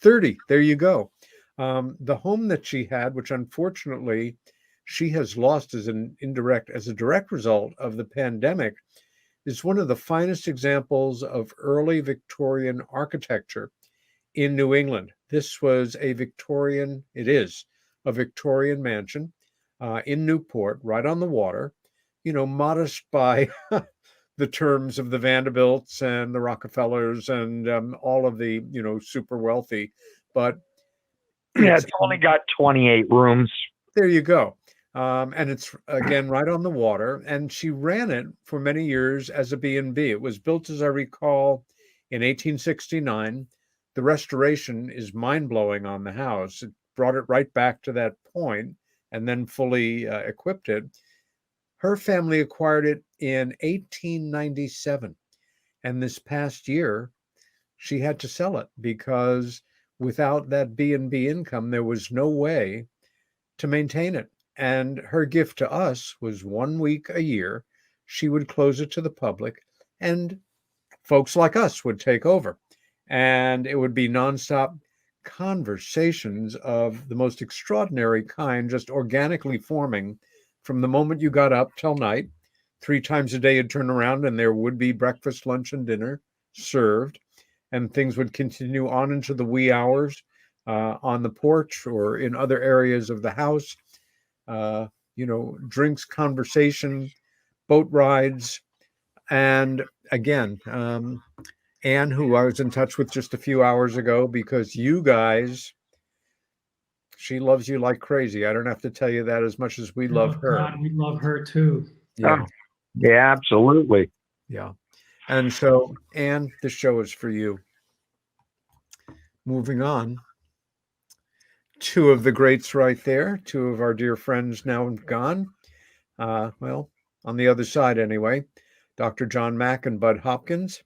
30, there you go. The home that she had, which unfortunately she has lost as a direct result of the pandemic, is one of the finest examples of early Victorian architecture in New England. This was a Victorian mansion in Newport, right on the water, modest by the terms of the Vanderbilts and the Rockefellers and all of the, super wealthy. But it's only got 28 rooms. There you go. And it's, again, right on the water. And she ran it for many years as a B&B. It was built, as I recall, in 1869. The restoration is mind-blowing on the house. It brought it right back to that point and then fully equipped it. Her family acquired it in 1897. And this past year, she had to sell it because without that B&B income, there was no way to maintain it. And her gift to us was 1 week a year. She would close it to the public, and folks like us would take over. And it would be nonstop conversations of the most extraordinary kind, just organically forming from the moment you got up till night. 3 times a day, you'd turn around and there would be breakfast, lunch, and dinner served. And things would continue on into the wee hours on the porch or in other areas of the house. Drinks, conversation, boat rides. And again, Anne, who I was in touch with just a few hours ago, because you guys, she loves you like crazy. I don't have to tell you that as much as we love her. God, we love her too. Yeah. Yeah, absolutely. Yeah. And so, Anne, the show is for you. Moving on. 2 of the greats right there. 2 of our dear friends now gone. Well, on the other side anyway. Dr. John Mack and Bud Hopkins.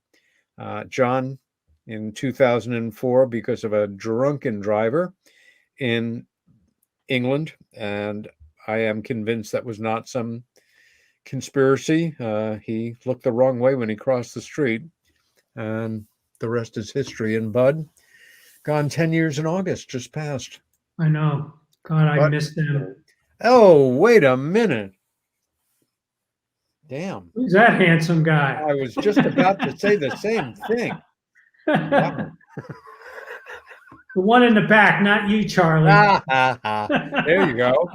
John in 2004 because of a drunken driver in England. And I am convinced that was not some conspiracy. He looked the wrong way when he crossed the street. And the rest is history. And Bud, gone 10 years in August, just passed. I know. God, I missed him. Oh, wait a minute. Damn. Who's that handsome guy? I was just about to say the same thing. Wow. The one in the back, not you, Charlie. There you go.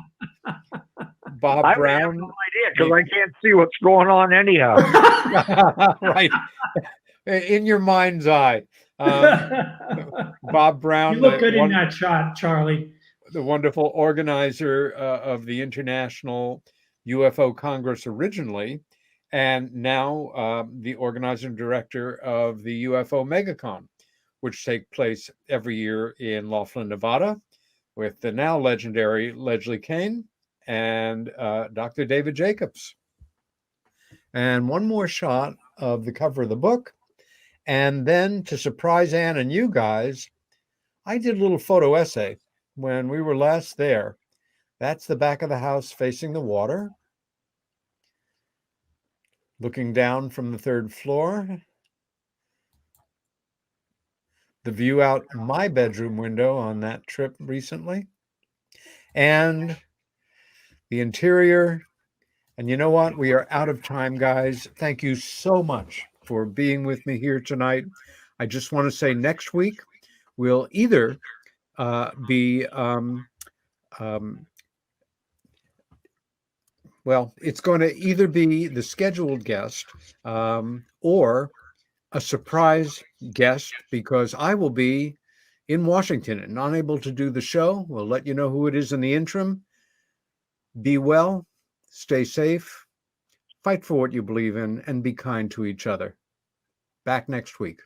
Bob Brown. I have no idea because I can't see what's going on anyhow. Right. In your mind's eye. Bob Brown. You look good in that shot, Charlie. The wonderful organizer of the International UFO Congress originally, and now the organizer and director of the UFO MegaCon, which take place every year in Laughlin, Nevada, with the now legendary Leslie Kane and Dr. David Jacobs. And one more shot of the cover of the book. And then, to surprise Anne and you guys, I did a little photo essay when we were last there. That's the back of the house facing the water. Looking down from the 3rd floor. The view out my bedroom window on that trip recently. And the interior. And you know what? We are out of time, guys. Thank you so much for being with me here tonight. I just want to say next week we'll either be well, it's going to either be the scheduled guest or a surprise guest, because I will be in Washington and unable to do the show. We'll let you know who it is in the interim. Be well, stay safe, fight for what you believe in, and be kind to each other. Back next week.